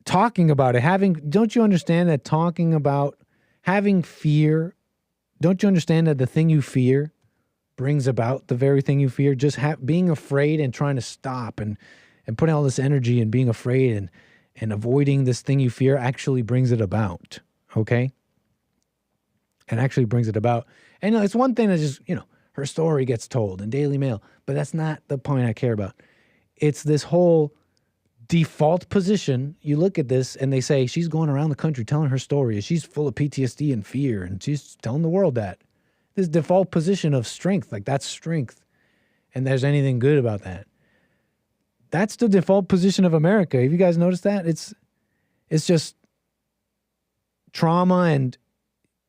Talking about it, don't you understand that talking about having fear, don't you understand that the thing you fear brings about the very thing you fear? Just being afraid and trying to stop and and putting all this energy and being afraid and avoiding this thing you fear actually brings it about, okay? And actually brings it about. And it's one thing that just, her story gets told in Daily Mail, but that's not the point I care about. It's this whole default position. You look at this and they say she's going around the country telling her story and she's full of PTSD and fear and she's telling the world that. This default position of strength, like that's strength. And there's anything good about that. That's the default position of America. Have you guys noticed that? It's just trauma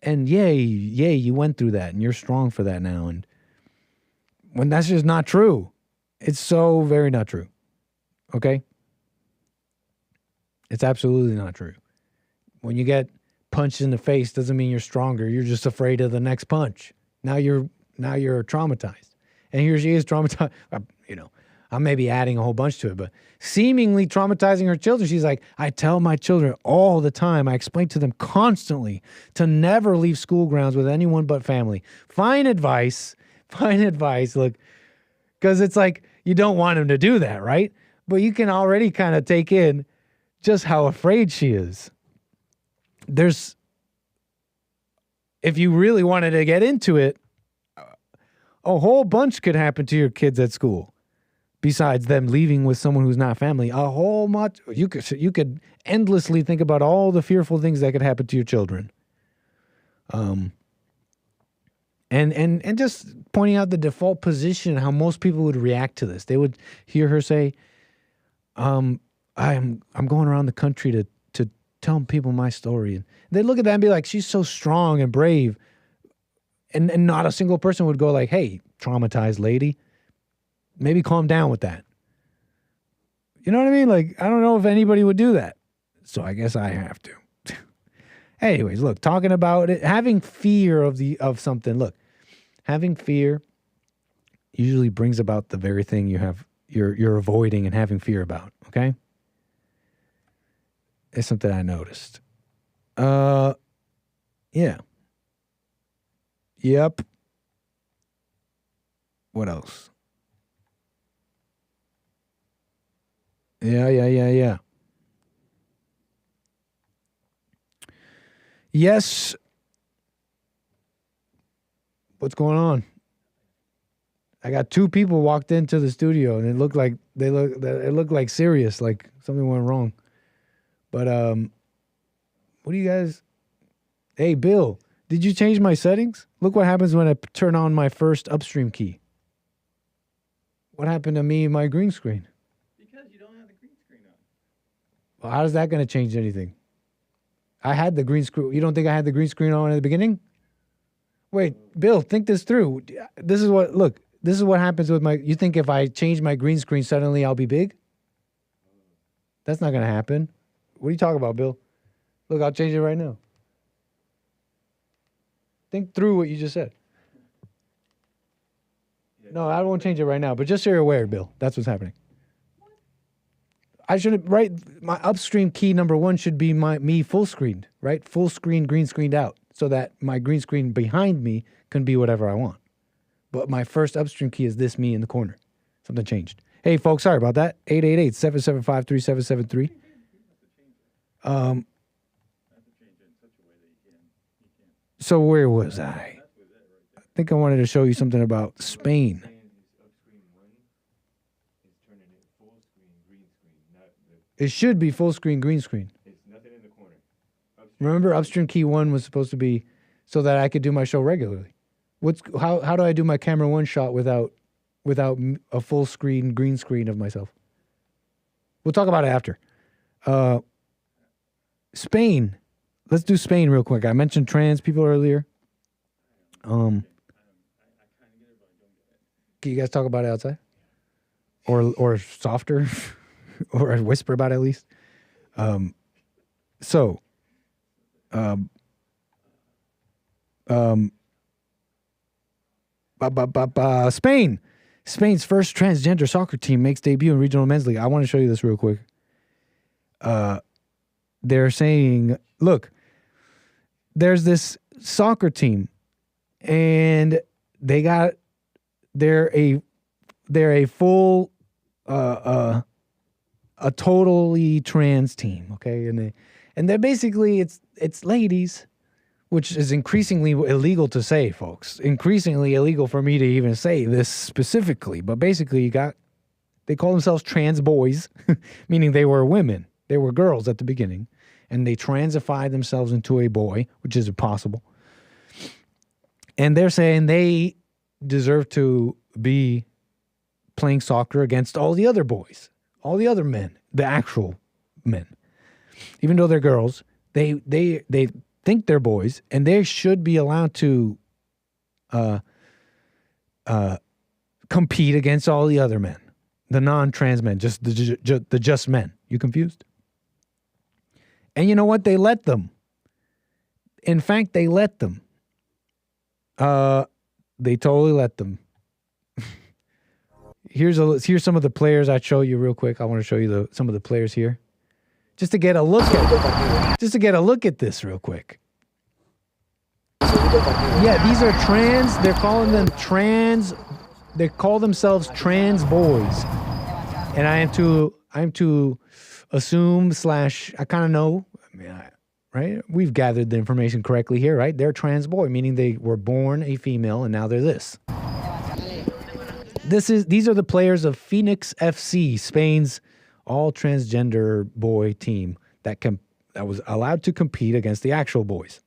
and yay, you went through that and you're strong for that now. And when that's just not true. It's so very not true. Okay? It's absolutely not true. When you get punched in the face doesn't mean you're stronger. You're just afraid of the next punch. Now you're traumatized. And here she is traumatized. I may be adding a whole bunch to it, but seemingly traumatizing her children. She's like, I tell my children all the time, I explain to them constantly to never leave school grounds with anyone but family. Fine advice, look, because it's like, you don't want them to do that, right? But you can already kind of take in just how afraid she is. If you really wanted to get into it, a whole bunch could happen to your kids at school. Besides them leaving with someone who's not family, you could endlessly think about all the fearful things that could happen to your children. And just pointing out the default position, how most people would react to this. They would hear her say, I'm going around the country to tell people my story. And they'd look at that and be like, she's so strong and brave. And not a single person would go like, hey, traumatized lady, maybe calm down with that. You know what I mean? Like, I don't know if anybody would do that. So I guess I have to. Anyways, look, talking about it, having fear of something. Look, having fear usually brings about the very thing you're avoiding and having fear about, okay? It's something I noticed. Yeah. Yep. What else? Yeah. Yes. What's going on? I got two people walked into the studio and it looked like serious, like something went wrong. But what do you guys? Hey, Bill, did you change my settings? Look what happens when I turn on my first upstream key. What happened to me and my green screen? Because you don't have the green screen on. Well, how is that going to change anything? I had the green screen. You don't think I had the green screen on at the beginning? Wait, Bill, think this through. This is what happens with you think if I change my green screen, suddenly I'll be big? That's not going to happen. What are you talking about, Bill? Look, I'll change it right now. Think through what you just said. No, I won't change it right now, but just so you're aware, Bill, that's what's happening. I should my upstream key number 1 should be me full screened, right? Full screen, green screened out, so that my green screen behind me can be whatever I want. But my first upstream key is this me in the corner. Something changed. Hey, folks, sorry about that. 888-775-3773. So where was I? I think I wanted to show you something about Spain. It should be full screen, green screen. It's nothing in the corner. Remember, upstream key 1 was supposed to be so that I could do my show regularly. How do I do my camera 1 shot without a full screen, green screen of myself? We'll talk about it after. Spain. Let's do Spain real quick. I mentioned trans people earlier. Can you guys talk about it outside? Or softer? Or whisper about it at least? Spain. Spain's first transgender soccer team makes debut in regional men's league. I want to show you this real quick. They're saying, look, there's this soccer team, and they're a full a totally trans team, okay? And they're basically, it's ladies, which is increasingly illegal to say, folks. Increasingly illegal for me to even say this specifically. But basically, they call themselves trans boys, meaning they were women. They were girls at the beginning. And they transified themselves into a boy, which is impossible. And they're saying they deserve to be playing soccer against all the other boys, all the other men, the actual men. Even though they're girls, they think they're boys, and they should be allowed to compete against all the other men, the non-trans men, just the just men. You confused? And you know what? They let them. In fact, they let them. They totally let them. Here's some of the players I'd show you real quick. I want to show you some of the players here, just to get a look at this real quick. Yeah, these are trans. They're calling them trans. They call themselves trans boys, and I'm to assume / I kind of know. I mean, right? We've gathered the information correctly here, right? They're trans boy, meaning they were born a female and now they're this. These are the players of Phoenix FC, Spain's all transgender boy team that was allowed to compete against the actual boys.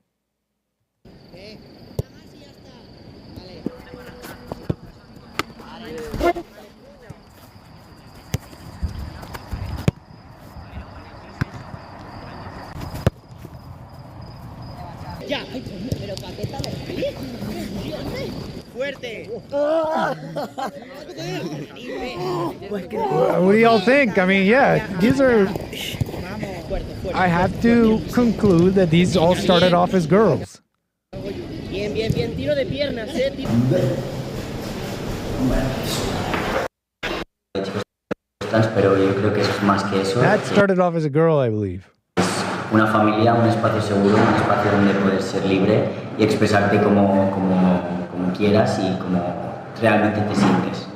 What do y'all think? I mean, yeah, these are... I have to conclude that these all started off as girls. That started off as a girl, I believe. Una familia, un espacio seguro, un espacio donde poder ser libre y expresarte como quieras y como realmente te sientes.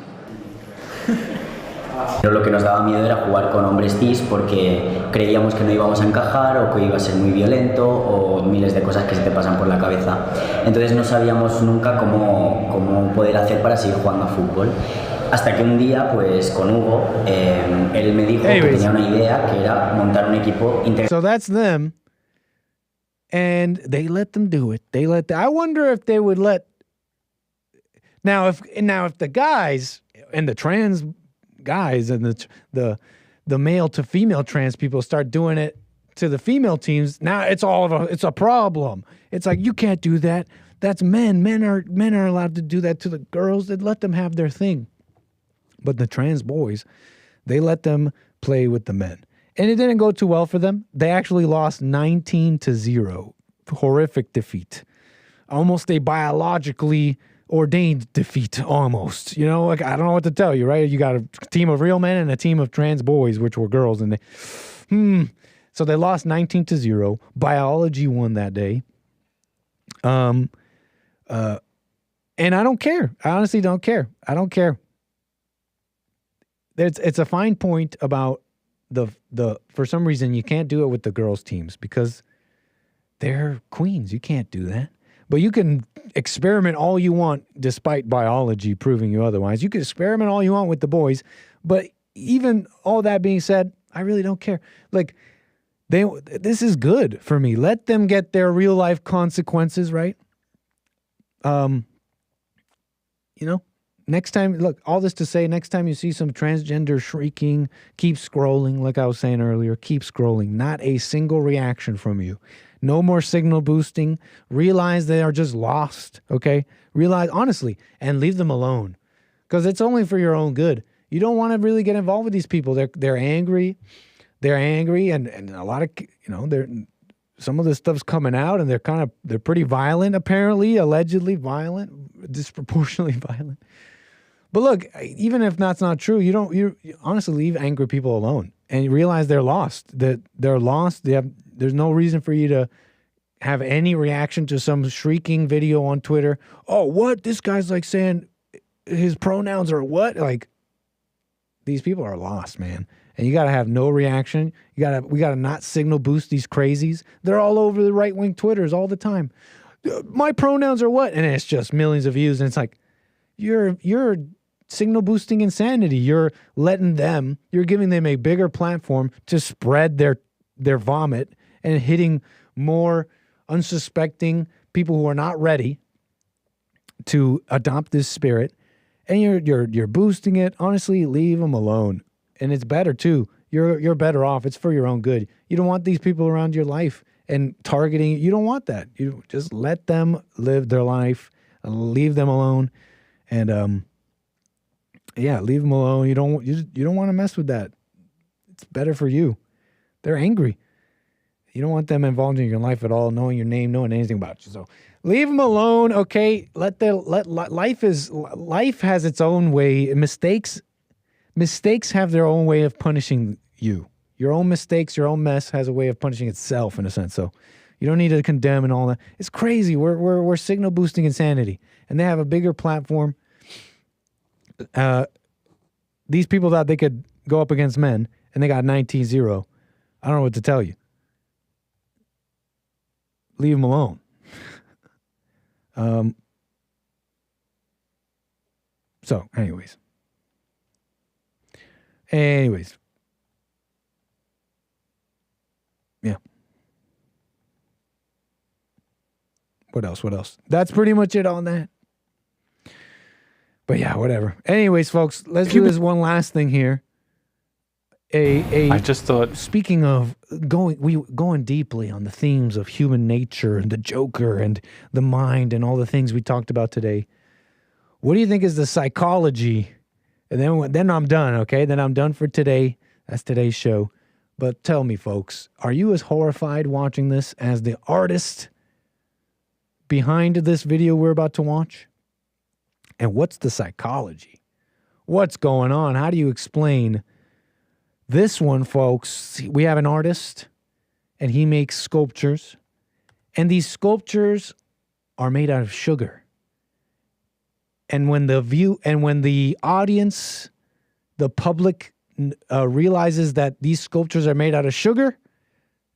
Pero lo que nos daba miedo era jugar con hombres cis porque creíamos que no íbamos a encajar o que iba a ser muy violento o miles de cosas que se te pasan por la cabeza. Entonces no sabíamos nunca cómo poder hacer para seguir jugando a fútbol. Hasta que un día, pues con Hugo, él me dijo que tenía una idea que era montar un equipo integral. So that's them, and they let them do it. I wonder if they would let. Now if the guys and the trans guys and the male to female trans people start doing it to the female teams, now it's a problem. It's like, you can't do that. That's men. Men are allowed to do that to the girls. They let them have their thing. But the trans boys, they let them play with the men. And it didn't go too well for them. They actually lost 19-0. Horrific defeat. Almost a biologically ordained defeat, almost. You know, like, I don't know what to tell you, right? You got a team of real men and a team of trans boys, which were girls. And so they lost 19-0. Biology won that day. And I don't care. I honestly don't care. I don't care. It's a fine point about the for some reason you can't do it with the girls teams because they're queens. You can't do that. But you can experiment all you want despite biology proving you otherwise. You can experiment all you want with the boys, but even all that being said, I really don't care. Like, this is good for me. Let them get their real life consequences, right? You know, next time, look, all this to say, next time you see some transgender shrieking, keep scrolling, like I was saying earlier, keep scrolling. Not a single reaction from you. No more signal boosting. Realize they are just lost, okay? Realize, honestly, and leave them alone. Because it's only for your own good. You don't want to really get involved with these people. They're angry. They're angry, and a lot of, you know, some of this stuff's coming out, and they're pretty violent, apparently, allegedly violent, disproportionately violent. But look, even if that's not true, you honestly leave angry people alone and you realize they're lost. That they're lost. There's no reason for you to have any reaction to some shrieking video on Twitter. Oh, what? This guy's like saying his pronouns are what? Like, these people are lost, man. And you got to have no reaction. We got to not signal boost these crazies. They're all over the right-wing Twitters all the time. My pronouns are what? And it's just millions of views. And it's like, you're signal boosting insanity. You're giving them a bigger platform to spread their vomit and hitting more unsuspecting people who are not ready to adopt this spirit. And you're boosting it. Honestly, leave them alone. And it's better too. You're better off. It's for your own good. You don't want these people around your life and targeting. You don't want that. You just let them live their life. Leave them alone. And leave them alone. You don't want to mess with that. It's better for you. They're angry. You don't want them involved in your life at all, knowing your name, knowing anything about you. So leave them alone, okay? Life has its own way. Mistakes have their own way of punishing you. Your own mistakes, your own mess has a way of punishing itself in a sense. So you don't need to condemn and all that. It's crazy. We're signal boosting insanity, and they have a bigger platform. These people thought they could go up against men, and they got 19-0. I don't know what to tell you. Leave them alone. So, anyways. Yeah. What else? That's pretty much it on that. But yeah, whatever. Anyways, folks, let's do this one last thing here. I just thought, speaking of going deeply on the themes of human nature and the Joker and the mind and all the things we talked about today, what do you think is the psychology? And then I'm done, okay? Then I'm done for today. That's today's show. But tell me, folks, are you as horrified watching this as the artist behind this video we're about to watch? And what's the psychology? What's going on? How do you explain this one, folks? We have an artist, and he makes sculptures. And these sculptures are made out of sugar. And when the audience, the public realizes that these sculptures are made out of sugar,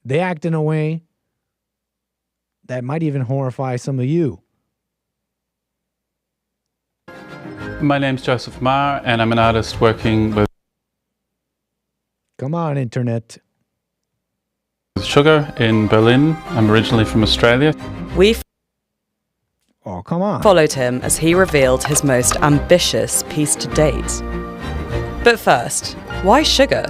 they act in a way that might even horrify some of you. My name's Joseph Marr, and I'm an artist working with... Come on, internet. ...sugar in Berlin. I'm originally from Australia. Oh, come on. Followed him as he revealed his most ambitious piece to date. But first, why sugar?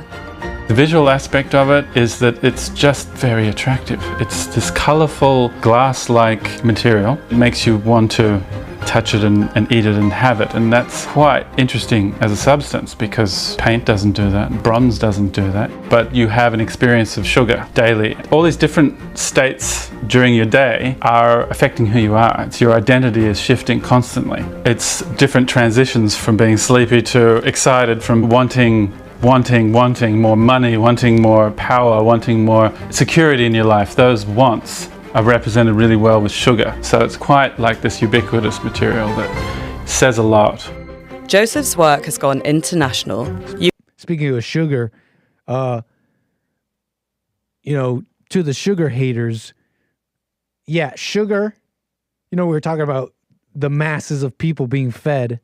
The visual aspect of it is that it's just very attractive. It's this colorful glass-like material. It makes you want to touch it and eat it and have it. And that's quite interesting as a substance because paint doesn't do that, bronze doesn't do that. But you have an experience of sugar daily. All these different states during your day are affecting who you are. It's your identity is shifting constantly. It's different transitions from being sleepy to excited, from wanting more money, wanting more power, wanting more security in your life. Those wants are represented really well with sugar. So it's quite like this ubiquitous material that says a lot. Joseph's work has gone international. Speaking of sugar, to the sugar haters, yeah, sugar, we were talking about the masses of people being fed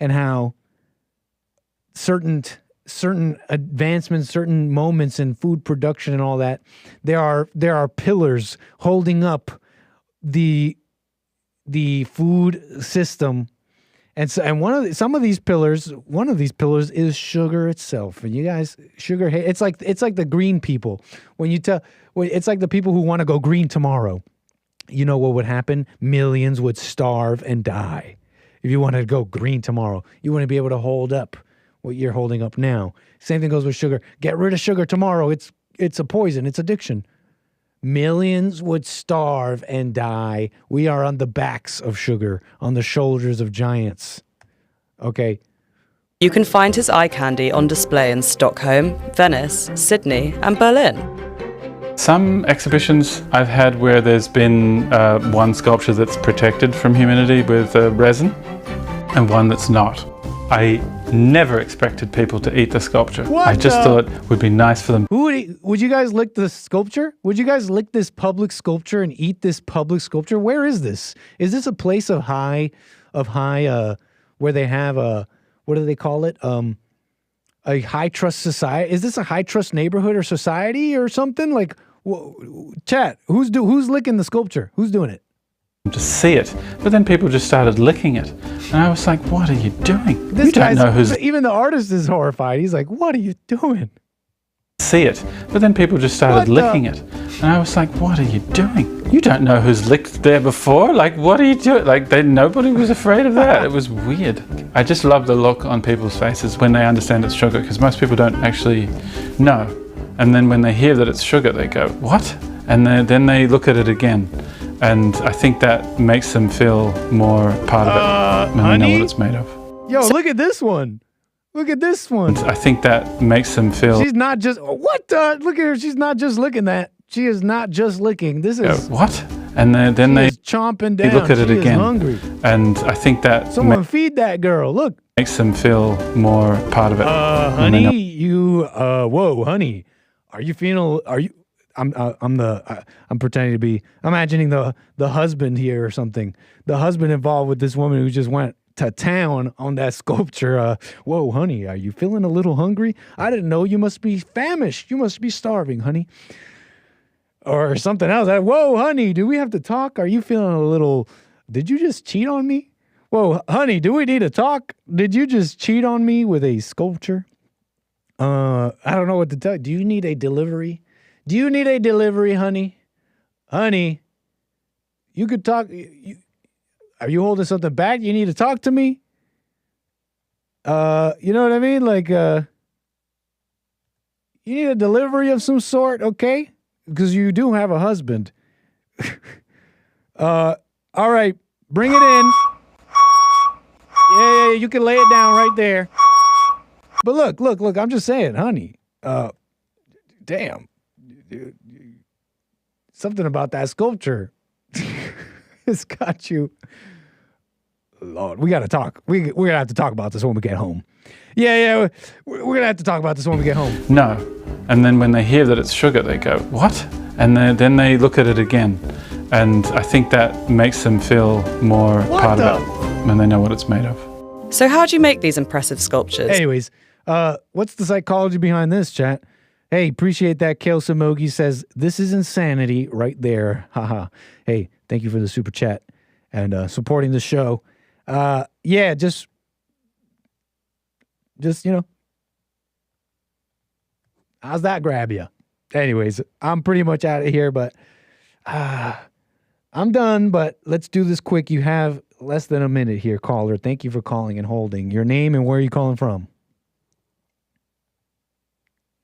and how certain advancements, certain moments in food production and all that, there are pillars holding up the food system, and some of these pillars is sugar itself. And you guys, sugar hate. It's like the green people. It's like the people who want to go green tomorrow. You know what would happen? Millions would starve and die if you wanted to go green tomorrow. You wouldn't be able to hold up what you're holding up now. Same thing goes with sugar. Get rid of sugar tomorrow. It's a poison. It's addiction. Millions would starve and die. We are on the backs of sugar, on the shoulders of giants. Okay. You can find his eye candy on display in Stockholm, Venice, Sydney, and Berlin. Some exhibitions I've had where there's been one sculpture that's protected from humidity with resin and one that's not. I never expected people to eat the sculpture. What I just thought it would be nice for them. Would you guys lick the sculpture? Would you guys lick this public sculpture and eat this public sculpture? Where is this? Is this a place of high, where they have what do they call it? A high trust society? Is this a high trust neighborhood or society or something? Like, chat, who's licking the sculpture? Who's doing it? To see it, but then people just started licking it, and I was like, "What are you doing? This you don't know who's." Even the artist is horrified. He's like, "What are you doing?" See it, but then people just started licking it, and I was like, "What are you doing? You don't know who's licked there before. Like, what are you doing?" Like, nobody was afraid of that. It was weird. I just love the look on people's faces when they understand it's sugar, because most people don't actually know, and then when they hear that it's sugar, they go, "What?" And then they look at it again. And I think that makes them feel more part of it when they know what it's made of. Yo, look at this one. Look at this one. I think that makes them feel... She's not just... What the... Look at her. She's not just licking that. She is not just licking. This is... What? And then they chomping down. Look at it again. Hungry. And I think that... Someone feed that girl. Look. Makes them feel more part of it. Honey, you... Whoa, honey. Are you feeling... Are you... I'm pretending to be imagining the husband here or something. The husband involved with this woman who just went to town on that sculpture. Whoa, honey, are you feeling a little hungry? I didn't know. You must be famished. You must be starving, honey. Or something else. Whoa, honey, do we have to talk? Are you feeling a little... Did you just cheat on me? Whoa, honey, do we need to talk? Did you just cheat on me with a sculpture? I don't know what to tell you. Do you need a delivery? Do you need a delivery, honey? Honey, you could talk. Are you holding something back? You need to talk to me? You know what I mean? Like, you need a delivery of some sort, okay? Because you do have a husband. All right, bring it in. Yeah, you can lay it down right there. But look, I'm just saying, honey. Damn. Dude, something about that sculpture has got you. Lord, we got to talk. We're going to have to talk about this when we get home. Yeah, we're going to have to talk about this when we get home. No. And then when they hear that it's sugar, they go, "What?" And then they look at it again. And I think that makes them feel more part of it when they know what it's made of. So how do you make these impressive sculptures? Anyways, what's the psychology behind this, chat? Hey, appreciate that. 𝒂𝒄𝒊𝒂𝒍𝒔 says, this is insanity right there. Haha. Hey, thank you for the super chat and supporting the show. Yeah, just, you know, how's that grab you? Anyways, I'm pretty much out of here, but I'm done, but let's do this quick. You have less than a minute here, caller. Thank you for calling and holding. Your name and where are you calling from?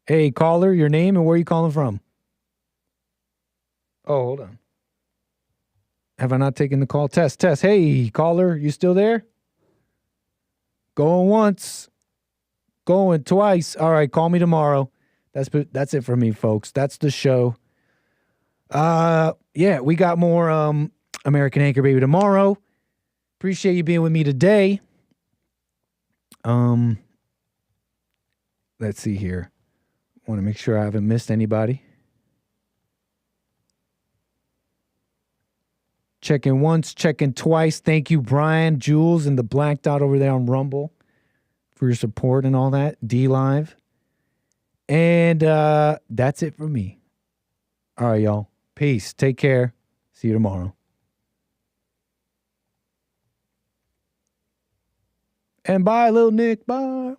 Hey, caller, your name and where are you calling from? Oh, hold on. Have I not taken the call? Test. Hey, caller, you still there? Going once. Going twice. All right, call me tomorrow. That's it for me, folks. That's the show. Yeah, we got more American Anchor Baby tomorrow. Appreciate you being with me today. Let's see here. Want to make sure I haven't missed anybody. Checking once, checking twice. Thank you, Brian, Jules, and the black dot over there on Rumble for your support and all that. D-Live. And that's it for me. All right, y'all. Peace. Take care. See you tomorrow. And bye, little Nick. Bye.